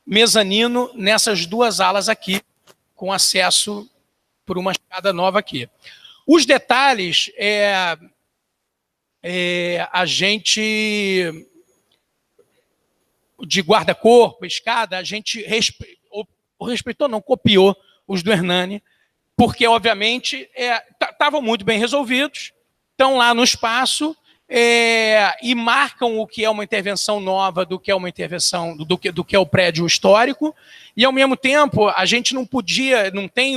mezanino nessas duas alas aqui, com acesso por uma escada nova aqui. Os detalhes, a gente, de guarda-corpo, escada, a gente respeitou, não, copiou os do Hernani, porque, obviamente, estavam muito bem resolvidos, estão lá no espaço, e marcam o que é uma intervenção nova do que é uma intervenção, do que é o prédio histórico, e ao mesmo tempo a gente não podia, não tem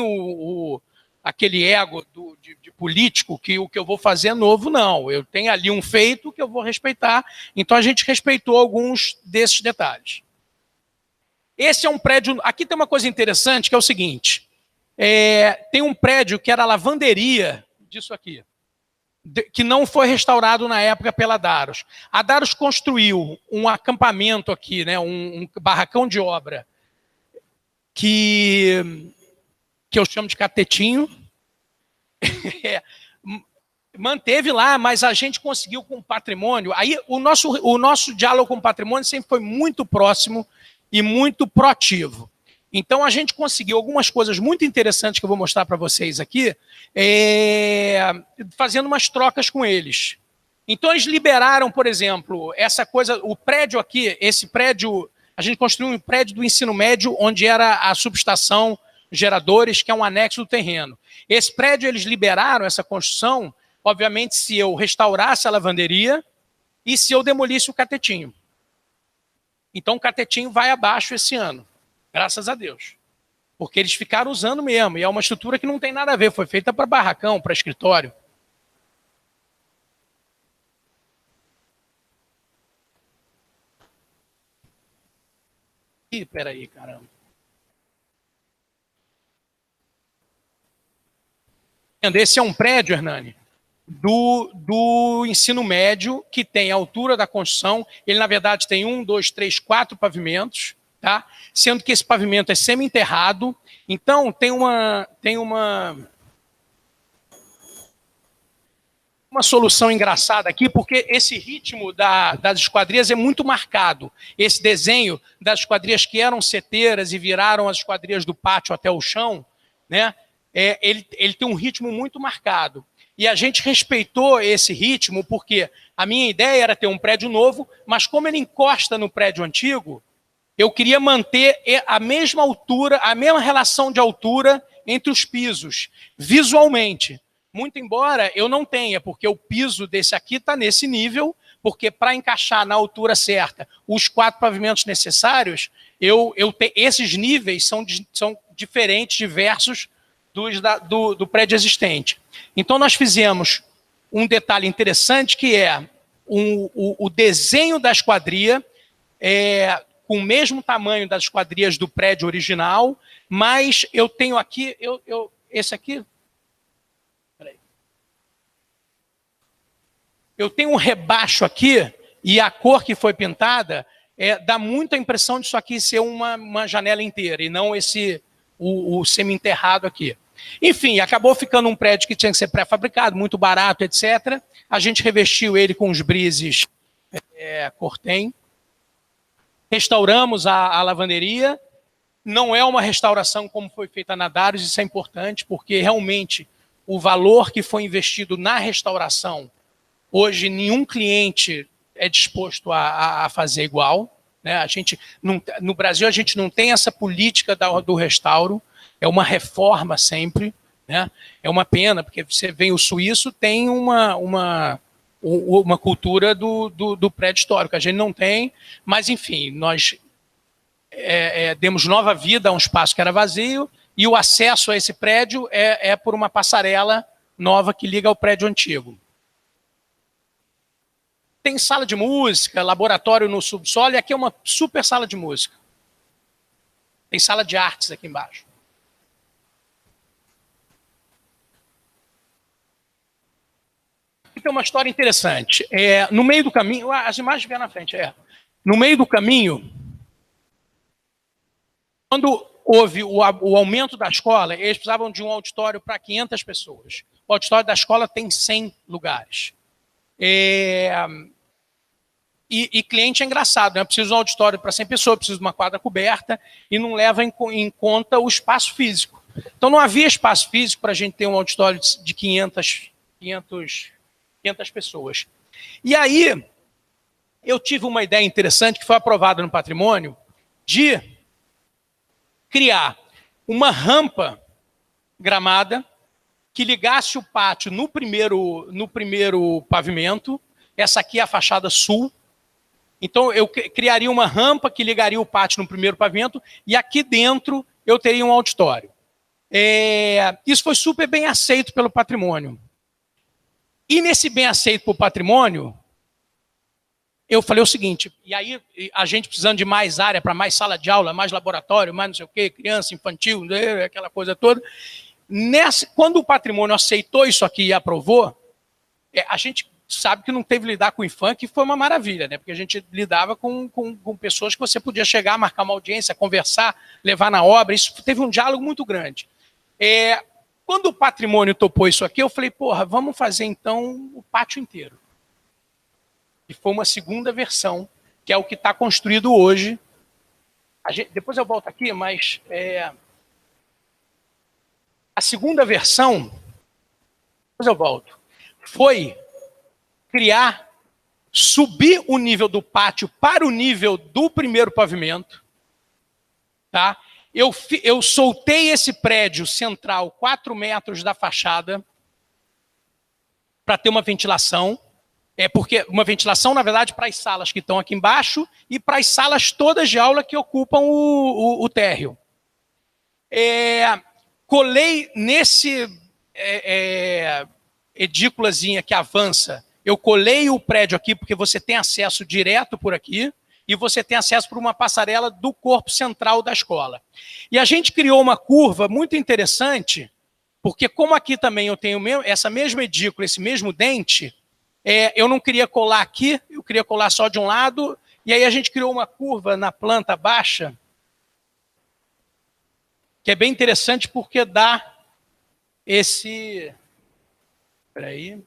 aquele ego de político que o que eu vou fazer é novo, não. Eu tenho ali um feito que eu vou respeitar, então a gente respeitou alguns desses detalhes. Esse é um prédio, aqui tem uma coisa interessante que é o seguinte, tem um prédio que era a lavanderia disso aqui, que não foi restaurado na época pela Daros. A Daros construiu um acampamento aqui, né, um barracão de obra, que eu chamo de catetinho. Manteve lá, mas a gente conseguiu com o patrimônio. Aí o nosso diálogo com o patrimônio sempre foi muito próximo e muito proativo. Então a gente conseguiu algumas coisas muito interessantes que eu vou mostrar para vocês aqui, fazendo umas trocas com eles. Então eles liberaram, por exemplo, essa coisa, o prédio aqui, esse prédio, a gente construiu um prédio do ensino médio, onde era a subestação geradores, que é um anexo do terreno. Esse prédio eles liberaram essa construção, obviamente, se eu restaurasse a lavanderia e se eu demolisse o catetinho. Então o catetinho vai abaixo esse ano. Graças a Deus. Porque eles ficaram usando mesmo. E é uma estrutura que não tem nada a ver. Foi feita para barracão, para escritório. Ih, peraí, caramba. Esse é um prédio, Hernani, do ensino médio, que tem a altura da construção. Ele, na verdade, tem 1, 2, 3, 4 pavimentos. Tá? Sendo que esse pavimento é semi-enterrado, então tem uma solução engraçada aqui, porque esse ritmo das esquadrias é muito marcado. Esse desenho das esquadrias que eram seteiras e viraram as esquadrias do pátio até o chão, né? Ele tem um ritmo muito marcado. E a gente respeitou esse ritmo porque a minha ideia era ter um prédio novo, mas como ele encosta no prédio antigo, eu queria manter a mesma altura, a mesma relação de altura entre os pisos, visualmente. Muito embora eu não tenha, porque o piso desse aqui está nesse nível, porque para encaixar na altura certa os 4 pavimentos necessários, esses níveis são diferentes, diversos do prédio existente. Então nós fizemos um detalhe interessante, que é o desenho da esquadria, com o mesmo tamanho das esquadrias do prédio original, mas eu tenho aqui, esse aqui, peraí. Eu tenho um rebaixo aqui, e a cor que foi pintada dá muito a impressão disso aqui ser uma janela inteira, e não o semi-enterrado aqui. Enfim, acabou ficando um prédio que tinha que ser pré-fabricado, muito barato, etc. A gente revestiu ele com os brises Cortem. Restauramos a lavanderia. Não é uma restauração como foi feita na Daros, isso é importante, porque realmente o valor que foi investido na restauração, hoje nenhum cliente é disposto a fazer igual. Né? No Brasil, a gente não tem essa política do restauro, é uma reforma sempre. Né? É uma pena, porque você vê o suíço, tem uma cultura do prédio histórico. A gente não tem, mas, enfim, nós demos nova vida a um espaço que era vazio, e o acesso a esse prédio é por uma passarela nova que liga ao prédio antigo. Tem sala de música, laboratório no subsolo, e aqui é uma super sala de música. Tem sala de artes aqui embaixo. Tem uma história interessante. No meio do caminho, as imagens vêm na frente. No meio do caminho, quando houve o aumento da escola, eles precisavam de um auditório para 500 pessoas. O auditório da escola tem 100 lugares. E cliente é engraçado, né? Precisa de um auditório para 100 pessoas, precisa de uma quadra coberta e não leva em conta o espaço físico. Então não havia espaço físico para a gente ter um auditório de 500 pessoas. E aí, eu tive uma ideia interessante que foi aprovada no patrimônio de criar uma rampa gramada que ligasse o pátio no primeiro pavimento Essa aqui é a fachada sul. Então, eu criaria uma rampa que ligaria o pátio no primeiro pavimento e aqui dentro eu teria um auditório. Isso foi super bem aceito pelo patrimônio. E nesse bem aceito pelo patrimônio, eu falei o seguinte, e aí a gente precisando de mais área para mais sala de aula, mais laboratório, mais não sei o quê, criança, infantil, aquela coisa toda. Quando o patrimônio aceitou isso aqui e aprovou, a gente sabe que não teve que lidar com o IFAM, que foi uma maravilha, né? Porque a gente lidava com pessoas que você podia chegar, marcar uma audiência, conversar, levar na obra. Isso teve um diálogo muito grande. Quando o patrimônio topou isso aqui, eu falei, porra, vamos fazer então o pátio inteiro. E foi uma segunda versão, que é o que está construído hoje. Depois eu volto aqui, mas a segunda versão, depois eu volto, foi subir o nível do pátio para o nível do primeiro pavimento. Tá? Eu soltei esse prédio central 4 metros da fachada para ter uma ventilação. Porque uma ventilação, na verdade, para as salas que estão aqui embaixo e para as salas todas de aula que ocupam o térreo. Colei nesse edículazinha que avança, eu colei o prédio aqui porque você tem acesso direto por aqui e você tem acesso por uma passarela do corpo central da escola. E a gente criou uma curva muito interessante, porque como aqui também eu tenho essa mesma edícula, esse mesmo dente, eu não queria colar aqui, eu queria colar só de um lado, e aí a gente criou uma curva na planta baixa, que é bem interessante porque dá esse... Espera aí.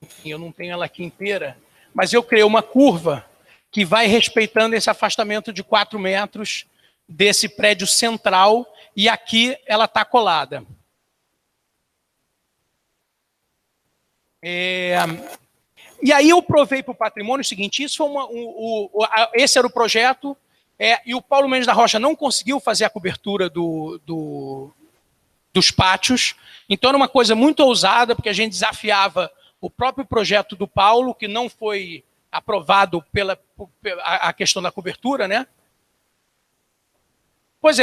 Enfim, eu não tenho ela aqui inteira, mas eu criei uma curva que vai respeitando esse afastamento de 4 metros desse prédio central, e aqui ela está colada. E aí eu provei para o patrimônio o seguinte, isso foi esse era o projeto, e o Paulo Mendes da Rocha não conseguiu fazer a cobertura dos pátios, então era uma coisa muito ousada, porque a gente desafiava o próprio projeto do Paulo, que não foi aprovado pela a questão da cobertura, né? Pois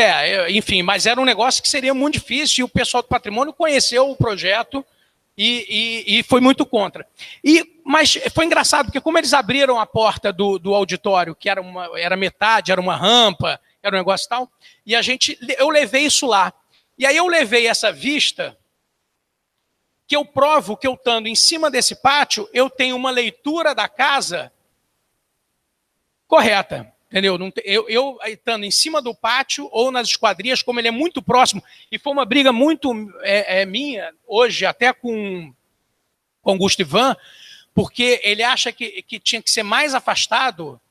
enfim, mas era um negócio que seria muito difícil, e o pessoal do patrimônio conheceu o projeto e foi muito contra. Mas foi engraçado, porque como eles abriram a porta do auditório, que era metade, era uma rampa, era um negócio e tal, e eu levei isso lá. E aí eu levei essa vista, que eu provo que eu estando em cima desse pátio, eu tenho uma leitura da casa correta. Entendeu? Eu estando em cima do pátio ou nas esquadrias, como ele é muito próximo, e foi uma briga muito minha, hoje, até com Augusto Ivan, porque ele acha que tinha que ser mais afastado,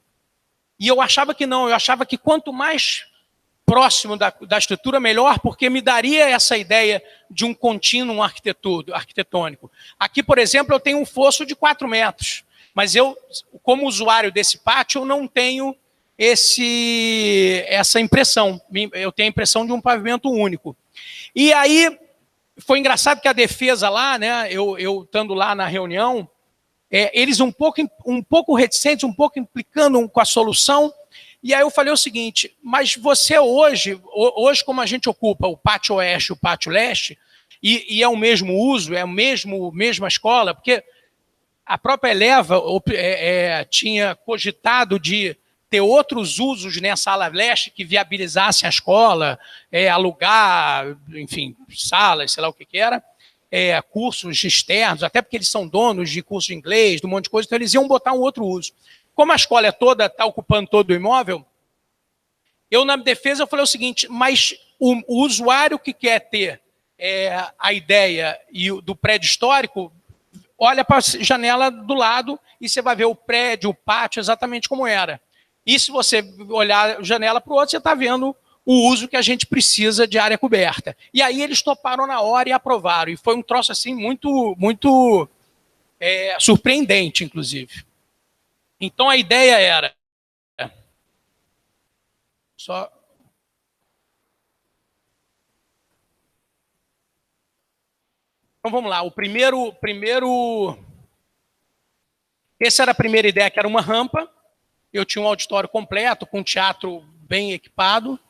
e eu achava que não, eu achava que quanto mais próximo da estrutura, melhor, porque me daria essa ideia de um contínuo arquitetônico. Aqui, por exemplo, eu tenho um fosso de 4 metros, mas eu, como usuário desse pátio, eu não tenho essa impressão. Eu tenho a impressão de um pavimento único. E aí, foi engraçado que a defesa lá, né, eu estando lá na reunião, eles um pouco reticentes, um pouco implicando com a solução, e aí eu falei o seguinte, mas você hoje como a gente ocupa o pátio oeste e o pátio leste, e é o mesmo uso, é a mesma escola, porque a própria Eleva tinha cogitado de ter outros usos nessa ala leste que viabilizassem a escola, alugar, enfim, salas, sei lá o que era, cursos externos, até porque eles são donos de curso de inglês, de um monte de coisa, então eles iam botar um outro uso. Como a escola está ocupando todo o imóvel, eu na defesa eu falei o seguinte, mas o usuário que quer ter a ideia do prédio histórico, olha para a janela do lado e você vai ver o prédio, o pátio, exatamente como era. E se você olhar a janela para o outro, você está vendo o uso que a gente precisa de área coberta. E aí eles toparam na hora e aprovaram. E foi um troço assim muito, muito surpreendente, inclusive. Então a ideia era... Então vamos lá, essa era a primeira ideia, que era uma rampa. Eu tinha um auditório completo, com um teatro bem equipado.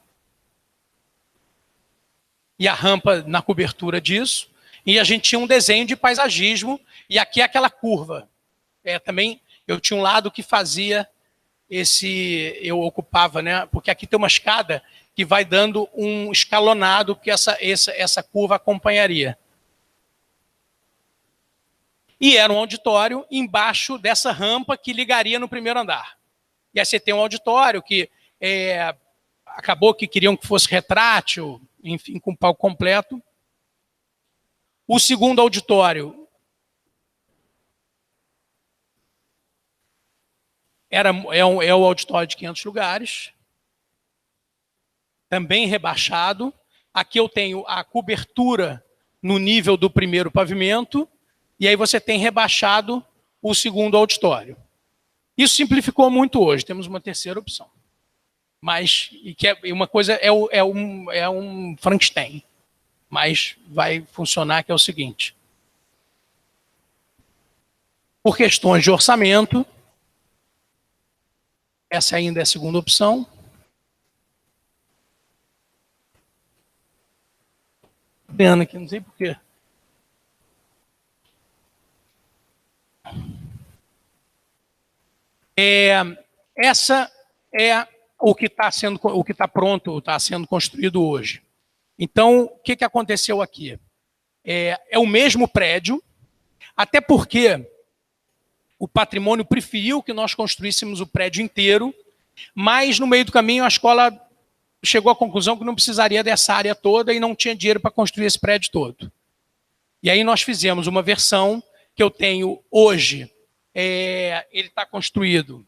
E a rampa na cobertura disso. E a gente tinha um desenho de paisagismo. E aqui é aquela curva. Também eu tinha um lado que fazia eu ocupava, né? Porque aqui tem uma escada que vai dando um escalonado que essa curva acompanharia. E era um auditório embaixo dessa rampa que ligaria no primeiro andar. E aí você tem um auditório que acabou que queriam que fosse retrátil, enfim, com palco completo. O segundo auditório é o auditório de 500 lugares, também rebaixado. Aqui eu tenho a cobertura no nível do primeiro pavimento, e aí você tem rebaixado o segundo auditório. Isso simplificou muito hoje, temos uma terceira opção. Mas, uma coisa é um Frankenstein, mas vai funcionar, que é o seguinte. Por questões de orçamento, essa ainda é a segunda opção. Vendo aqui, não sei porquê. Essa é o que está pronto, está sendo construído hoje. Então, o que aconteceu aqui? É o mesmo prédio, até porque o patrimônio preferiu que nós construíssemos o prédio inteiro, mas no meio do caminho a escola chegou à conclusão que não precisaria dessa área toda e não tinha dinheiro para construir esse prédio todo. E aí nós fizemos uma versão que eu tenho hoje. Ele está construído.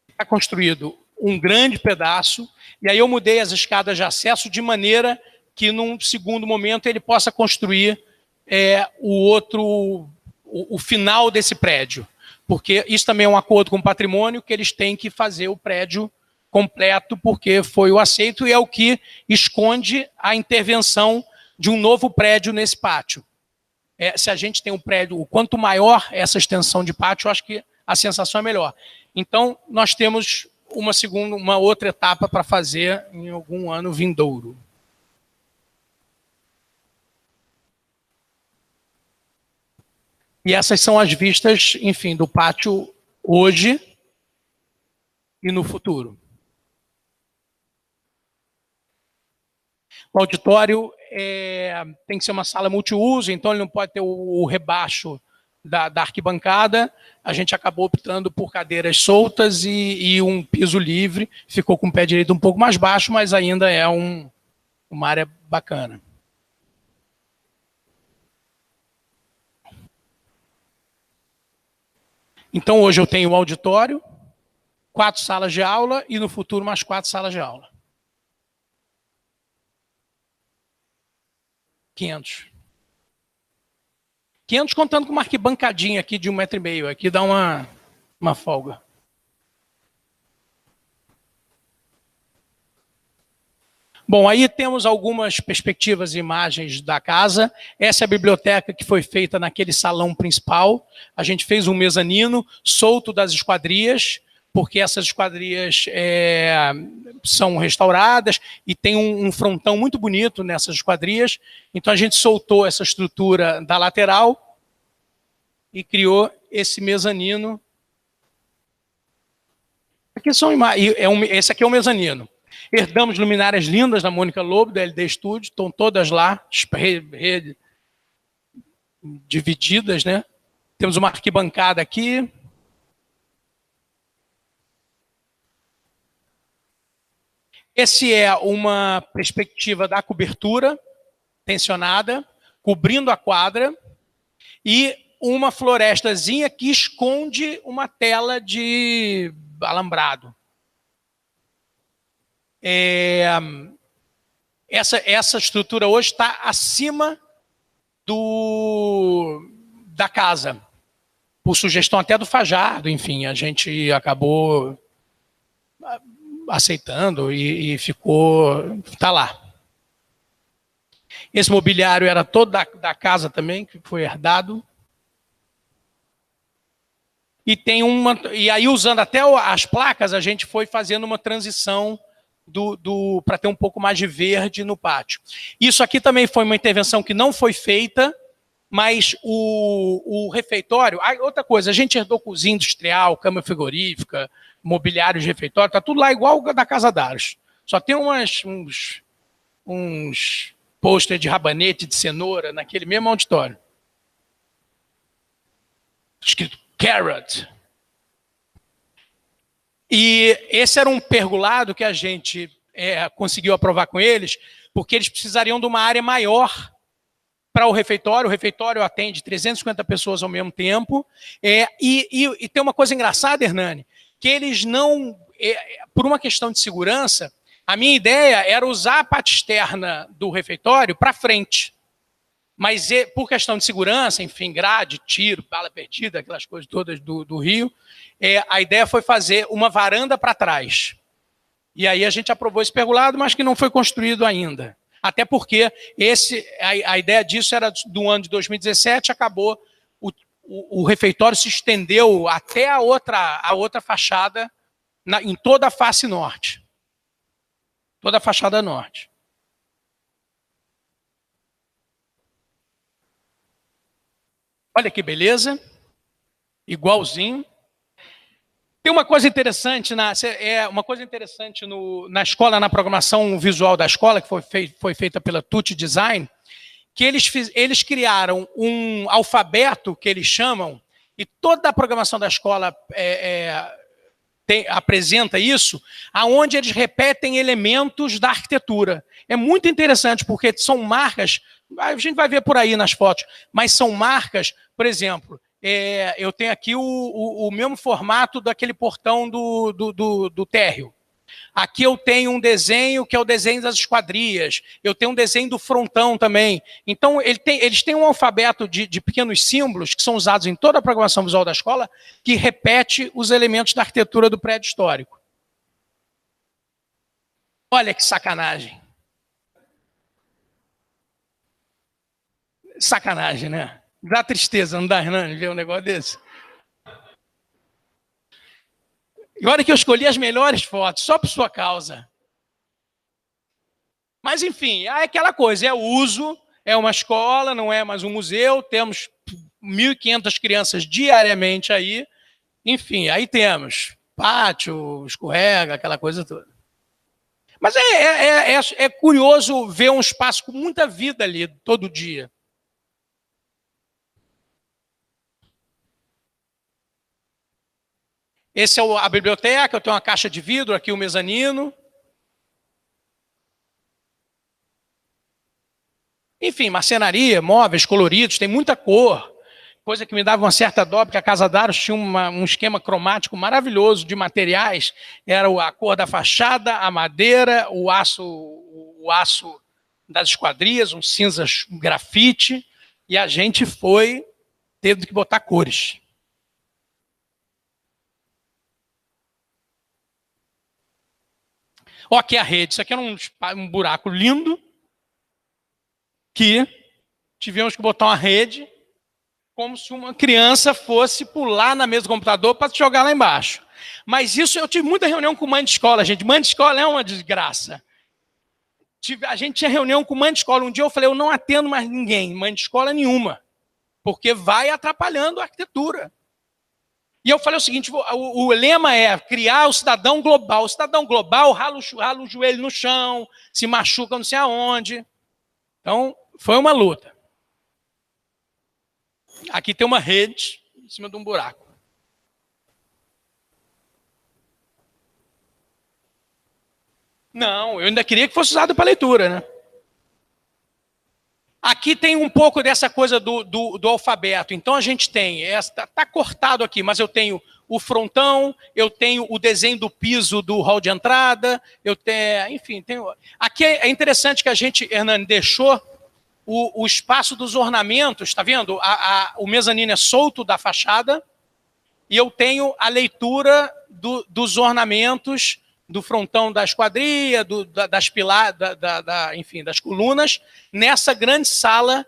Está construído um grande pedaço, e aí eu mudei as escadas de acesso de maneira que, num segundo momento, ele possa construir o final desse prédio. Porque isso também é um acordo com o patrimônio, que eles têm que fazer o prédio completo, porque foi o aceito, e é o que esconde a intervenção de um novo prédio nesse pátio. Se a gente tem um prédio, quanto maior essa extensão de pátio, eu acho que a sensação é melhor. Então, nós temos uma outra etapa para fazer em algum ano vindouro. E essas são as vistas, enfim, do pátio hoje e no futuro. O auditório tem que ser uma sala multiuso, então ele não pode ter o rebaixo da arquibancada. A gente acabou optando por cadeiras soltas e um piso livre. Ficou com o pé direito um pouco mais baixo, mas ainda é uma área bacana. Então hoje eu tenho o auditório, 4 salas de aula e no futuro mais 4 salas de aula. 500 contando com uma arquibancadinha aqui de 1,5 metro. Aqui dá uma folga. Bom, aí temos algumas perspectivas e imagens da casa. Essa é a biblioteca que foi feita naquele salão principal. A gente fez um mezanino solto das esquadrias, porque essas esquadrias são restauradas e tem um frontão muito bonito nessas esquadrias. Então a gente soltou essa estrutura da lateral e criou esse mezanino. Esse aqui é o mezanino. Herdamos luminárias lindas da Mônica Lobo, da LD Studio, estão todas lá, divididas, né? Temos uma arquibancada aqui. Esse é uma perspectiva da cobertura tensionada, cobrindo a quadra, e uma florestazinha que esconde uma tela de alambrado. Essa estrutura hoje está acima da casa, por sugestão até do Fajardo, enfim, a gente acabou aceitando e está lá. Esse mobiliário era todo da casa também, que foi herdado. E aí, usando até as placas, a gente foi fazendo uma transição para ter um pouco mais de verde no pátio. Isso aqui também foi uma intervenção que não foi feita, mas o refeitório... outra coisa, a gente herdou cozinha industrial, cama frigorífica, mobiliário de refeitório, está tudo lá igual da Casa Daros. Só tem uns pôster de rabanete, de cenoura, naquele mesmo auditório. Escrito Carrot. E esse era um pergolado que a gente conseguiu aprovar com eles, porque eles precisariam de uma área maior para o refeitório. O refeitório atende 350 pessoas ao mesmo tempo. E tem uma coisa engraçada, Hernani, que eles não... por uma questão de segurança, a minha ideia era usar a parte externa do refeitório para frente. Mas por questão de segurança, enfim, grade, tiro, bala perdida, aquelas coisas todas do Rio, a ideia foi fazer uma varanda para trás. E aí a gente aprovou esse pergolado, mas que não foi construído ainda. Até porque a ideia disso era do ano de 2017, acabou, o refeitório se estendeu até a outra fachada, em toda a face norte. Toda a fachada norte. Olha que beleza. Igualzinho. Tem uma coisa interessante na escola, na programação visual da escola, que foi feita pela Tutti Design, que eles criaram um alfabeto, que eles chamam, e toda a programação da escola apresenta isso, aonde eles repetem elementos da arquitetura. É muito interessante, porque são marcas, a gente vai ver por aí nas fotos, mas são marcas, por exemplo, eu tenho aqui o mesmo formato daquele portão do térreo. Aqui eu tenho um desenho que é o desenho das esquadrias. Eu tenho um desenho do frontão também. Então, eles têm um alfabeto de pequenos símbolos que são usados em toda a programação visual da escola, que repete os elementos da arquitetura do prédio histórico. Olha que sacanagem. Sacanagem, né? Dá tristeza, não dá, Hernani, ver um negócio desse? E olha que eu escolhi as melhores fotos, só por sua causa. Mas, enfim, é aquela coisa, é uso, é uma escola, não é mais um museu, temos 1.500 crianças diariamente aí. Enfim, aí temos pátio, escorrega, aquela coisa toda. Mas é curioso ver um espaço com muita vida ali, todo dia. Esse é a biblioteca, eu tenho uma caixa de vidro, aqui o mezanino. Enfim, marcenaria, móveis coloridos, tem muita cor. Coisa que me dava uma certa dó, porque a Casa Daros tinha um esquema cromático maravilhoso de materiais. Era a cor da fachada, a madeira, o aço das esquadrias, um cinza grafite. E a gente foi tendo que botar cores. Ó, aqui é a rede. Isso aqui era um buraco lindo que tivemos que botar uma rede como se uma criança fosse pular na mesa do computador para jogar lá embaixo. Mas isso, eu tive muita reunião com mãe de escola, gente. Mãe de escola é uma desgraça. A gente tinha reunião com mãe de escola. Um dia eu falei, eu não atendo mais ninguém, mãe de escola nenhuma, porque vai atrapalhando a arquitetura. E eu falei o seguinte, o lema é criar o cidadão global. O cidadão global rala o joelho no chão, se machuca não sei aonde. Então, foi uma luta. Aqui tem uma rede em cima de um buraco. Não, eu ainda queria que fosse usado para leitura, né? Aqui tem um pouco dessa coisa do alfabeto. Então, a gente tem, está cortado aqui, mas eu tenho o frontão, eu tenho o desenho do piso do hall de entrada, eu tenho, enfim, aqui é interessante que a gente, Hernani, deixou o espaço dos ornamentos, está vendo? O mezanino é solto da fachada, e eu tenho a leitura dos ornamentos do frontão da esquadria, das pilares, enfim, das colunas, nessa grande sala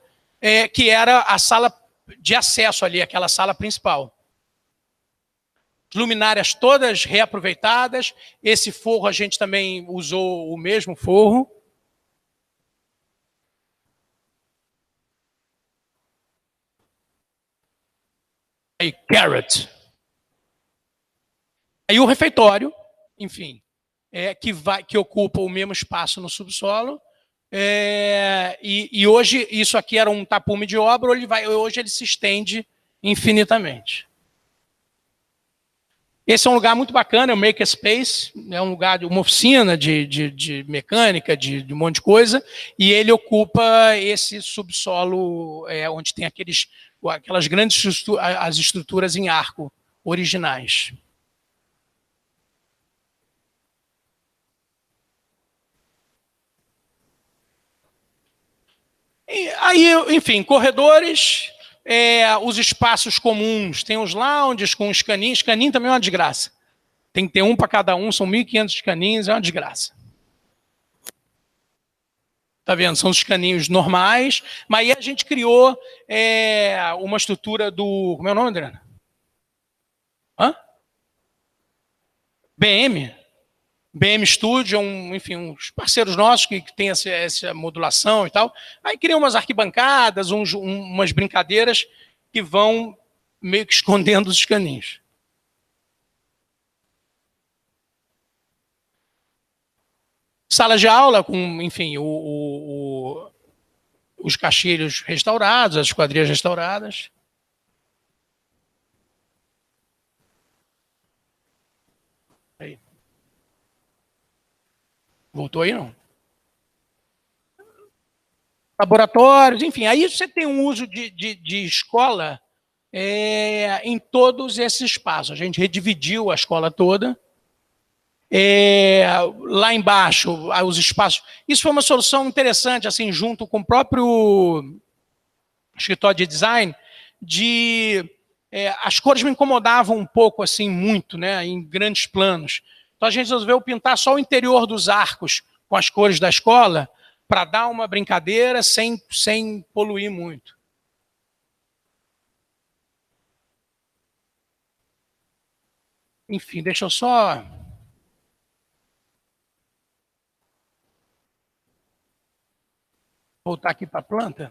que era a sala de acesso ali, aquela sala principal. Luminárias todas reaproveitadas. Esse forro a gente também usou o mesmo forro. Aí, carrot. Aí o refeitório, enfim, que ocupa o mesmo espaço no subsolo. E hoje, isso aqui era um tapume de obra, hoje ele se estende infinitamente. Esse é um lugar muito bacana, é o Makerspace, é um lugar de uma oficina de mecânica, de um monte de coisa, e ele ocupa esse subsolo onde tem aquelas grandes as estruturas em arco originais. E aí, enfim, corredores, os espaços comuns, tem os lounges com os caninhos. Caninho também é uma desgraça. Tem que ter um para cada um, são 1.500 caninhos, é uma desgraça. Tá vendo? São os caninhos normais, mas aí a gente criou uma estrutura do... Como é o nome, Adriana? Hã? BM Studio, enfim, uns parceiros nossos que têm essa modulação e tal. Aí criam umas arquibancadas, umas brincadeiras que vão meio que escondendo os caninhos. Sala de aula com, enfim, os caixilhos restaurados, as esquadrias restauradas. Aí. Voltou aí, não? Laboratórios, enfim. Aí você tem um uso de escola em todos esses espaços. A gente redividiu a escola toda. Lá embaixo, os espaços... Isso foi uma solução interessante, assim, junto com o próprio escritório de design, as cores me incomodavam um pouco, assim, muito, né, em grandes planos. Então a gente resolveu pintar só o interior dos arcos com as cores da escola para dar uma brincadeira sem poluir muito. Enfim, deixa eu só... voltar aqui para a planta.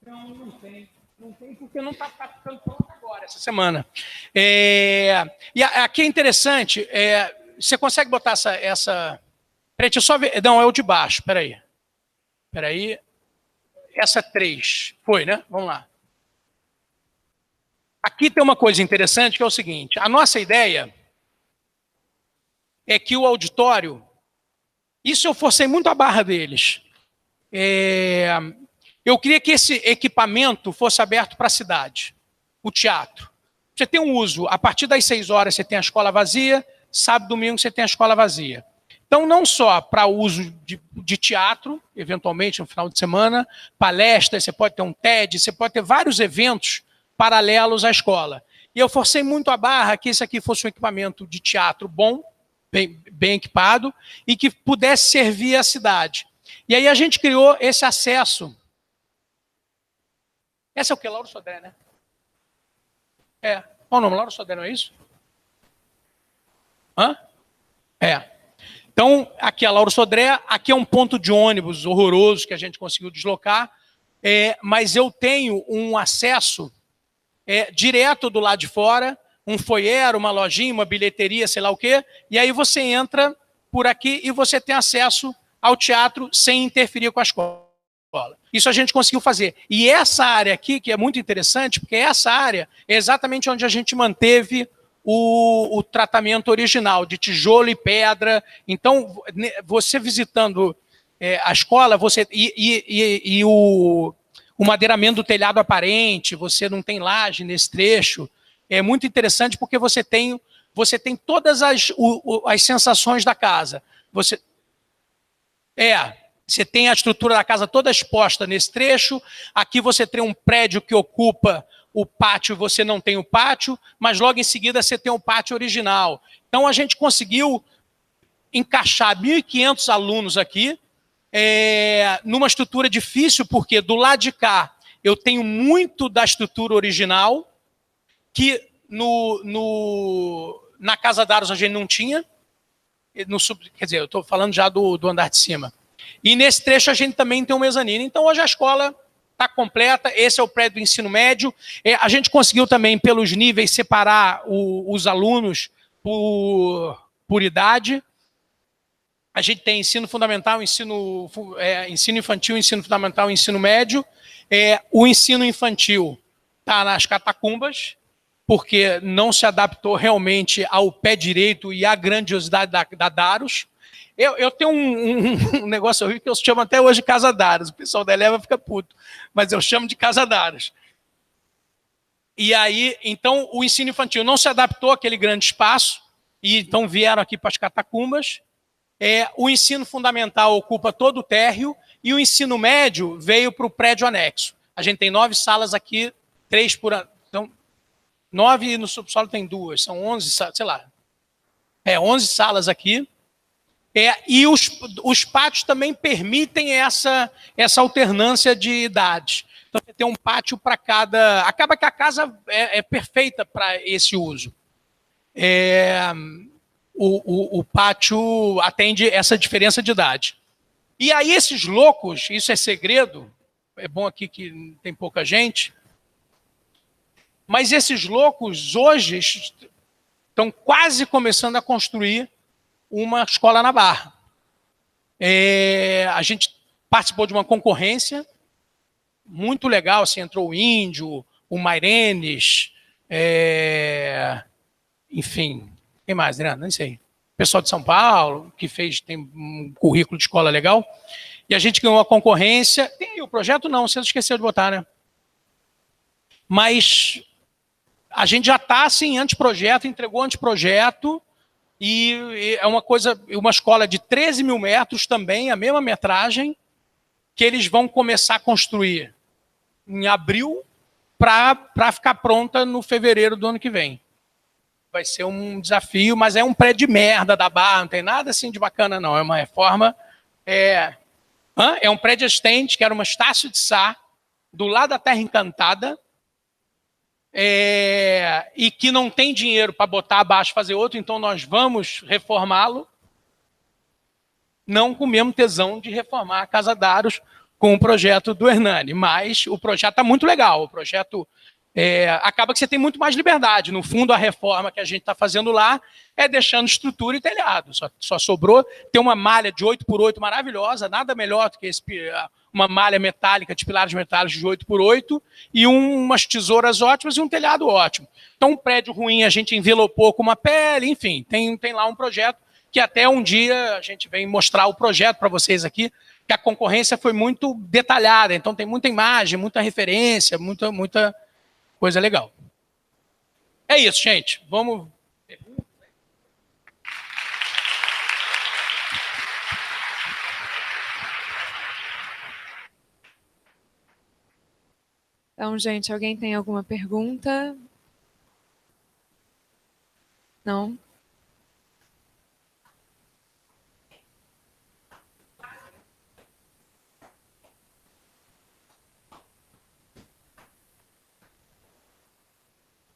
Não tem. Não tem porque não está ficando pronto agora, essa semana. E aqui é interessante, você consegue botar essa... Peraí, deixa eu só ver. Não, é o de baixo, peraí. Essa 3. Foi, né? Vamos lá. Aqui tem uma coisa interessante que é o seguinte. A nossa ideia é que o auditório... Isso eu forcei muito a barra deles. Eu queria que esse equipamento fosse aberto para a cidade. O teatro. Você tem um uso, a partir das 6 horas você tem a escola vazia, sábado e domingo você tem a escola vazia. Então, não só para uso de teatro, eventualmente no final de semana, palestras, você pode ter um TED, você pode ter vários eventos paralelos à escola. E eu forcei muito a barra que esse aqui fosse um equipamento de teatro bom, bem equipado, e que pudesse servir a cidade. E aí a gente criou esse acesso. Essa é o que? Lauro Sodré, né? Qual o nome? Lauro Sodré, não é isso? Hã? Então, aqui é a Lauro Sodré, aqui é um ponto de ônibus horroroso que a gente conseguiu deslocar, mas eu tenho um acesso direto do lado de fora, um foyer, uma lojinha, uma bilheteria, sei lá o quê, e aí você entra por aqui e você tem acesso ao teatro sem interferir com a escola. Isso a gente conseguiu fazer. E essa área aqui, que é muito interessante, porque essa área é exatamente onde a gente manteve o tratamento original, de tijolo e pedra. Então, você visitando a escola, o madeiramento do telhado aparente, você não tem laje nesse trecho. É muito interessante porque você tem todas as sensações da casa. Você tem a estrutura da casa toda exposta nesse trecho. Aqui você tem um prédio que ocupa o pátio, você não tem o pátio, mas logo em seguida você tem o pátio original. Então a gente conseguiu encaixar 1.500 alunos aqui, numa estrutura difícil, porque do lado de cá eu tenho muito da estrutura original, que na Casa Daros a gente não tinha, quer dizer, eu estou falando já do andar de cima. E nesse trecho a gente também tem um mezanino. Então hoje a escola está completa, esse é o prédio do ensino médio. A gente conseguiu também, pelos níveis, separar os alunos por idade. A gente tem ensino fundamental, ensino infantil, ensino fundamental, ensino médio. O ensino infantil está nas catacumbas, porque não se adaptou realmente ao pé direito e à grandiosidade da Daros. Eu tenho um negócio horrível que eu chamo até hoje de Casa Daros. O pessoal da Eleva fica puto, mas eu chamo de Casa Daros. E aí, então, o ensino infantil não se adaptou àquele grande espaço, e então vieram aqui para as catacumbas. O ensino fundamental ocupa todo o térreo, e o ensino médio veio para o prédio anexo. A gente tem 9 salas aqui, 3 por... Então, 9 e no subsolo tem 2, são 11, sei lá. 11 salas aqui. E os pátios também permitem essa alternância de idades. Então, você tem um pátio para cada... Acaba que a casa é perfeita para esse uso. O pátio atende essa diferença de idade. E aí esses loucos, isso é segredo, é bom aqui que tem pouca gente, mas esses loucos hoje estão quase começando a construir uma escola na Barra. A gente participou de uma concorrência muito legal, assim, entrou o Índio, o Mairenes, enfim, quem mais, né? Não sei. Pessoal de São Paulo, que tem um currículo de escola legal, e a gente ganhou a concorrência. Tem aí o projeto? Não, você esqueceu de botar, né? Mas a gente já está, assim, anteprojeto, entregou anteprojeto, e é uma escola de 13 mil metros também, a mesma metragem, que eles vão começar a construir em abril para ficar pronta no fevereiro do ano que vem. Vai ser um desafio, mas é um prédio de merda da Barra, não tem nada assim de bacana, não. É uma reforma. É um prédio existente, que era uma Estácio de Sá, do lado da Terra Encantada, e que não tem dinheiro para botar abaixo e fazer outro, então nós vamos reformá-lo, não com o mesmo tesão de reformar a Casa Daros com o projeto do Hernani, mas o projeto está muito legal, o projeto acaba que você tem muito mais liberdade. No fundo, a reforma que a gente está fazendo lá é deixando estrutura e telhado, só sobrou ter uma malha de 8x8 maravilhosa, nada melhor do que uma malha metálica de pilares metálicos de 8x8 e umas tesouras ótimas e um telhado ótimo. Então, um prédio ruim a gente envelopou com uma pele, enfim, tem lá um projeto que até um dia a gente vem mostrar o projeto para vocês aqui, que a concorrência foi muito detalhada, então tem muita imagem, muita referência, muita coisa legal. É isso, gente. Vamos... Então, gente, alguém tem alguma pergunta? Não?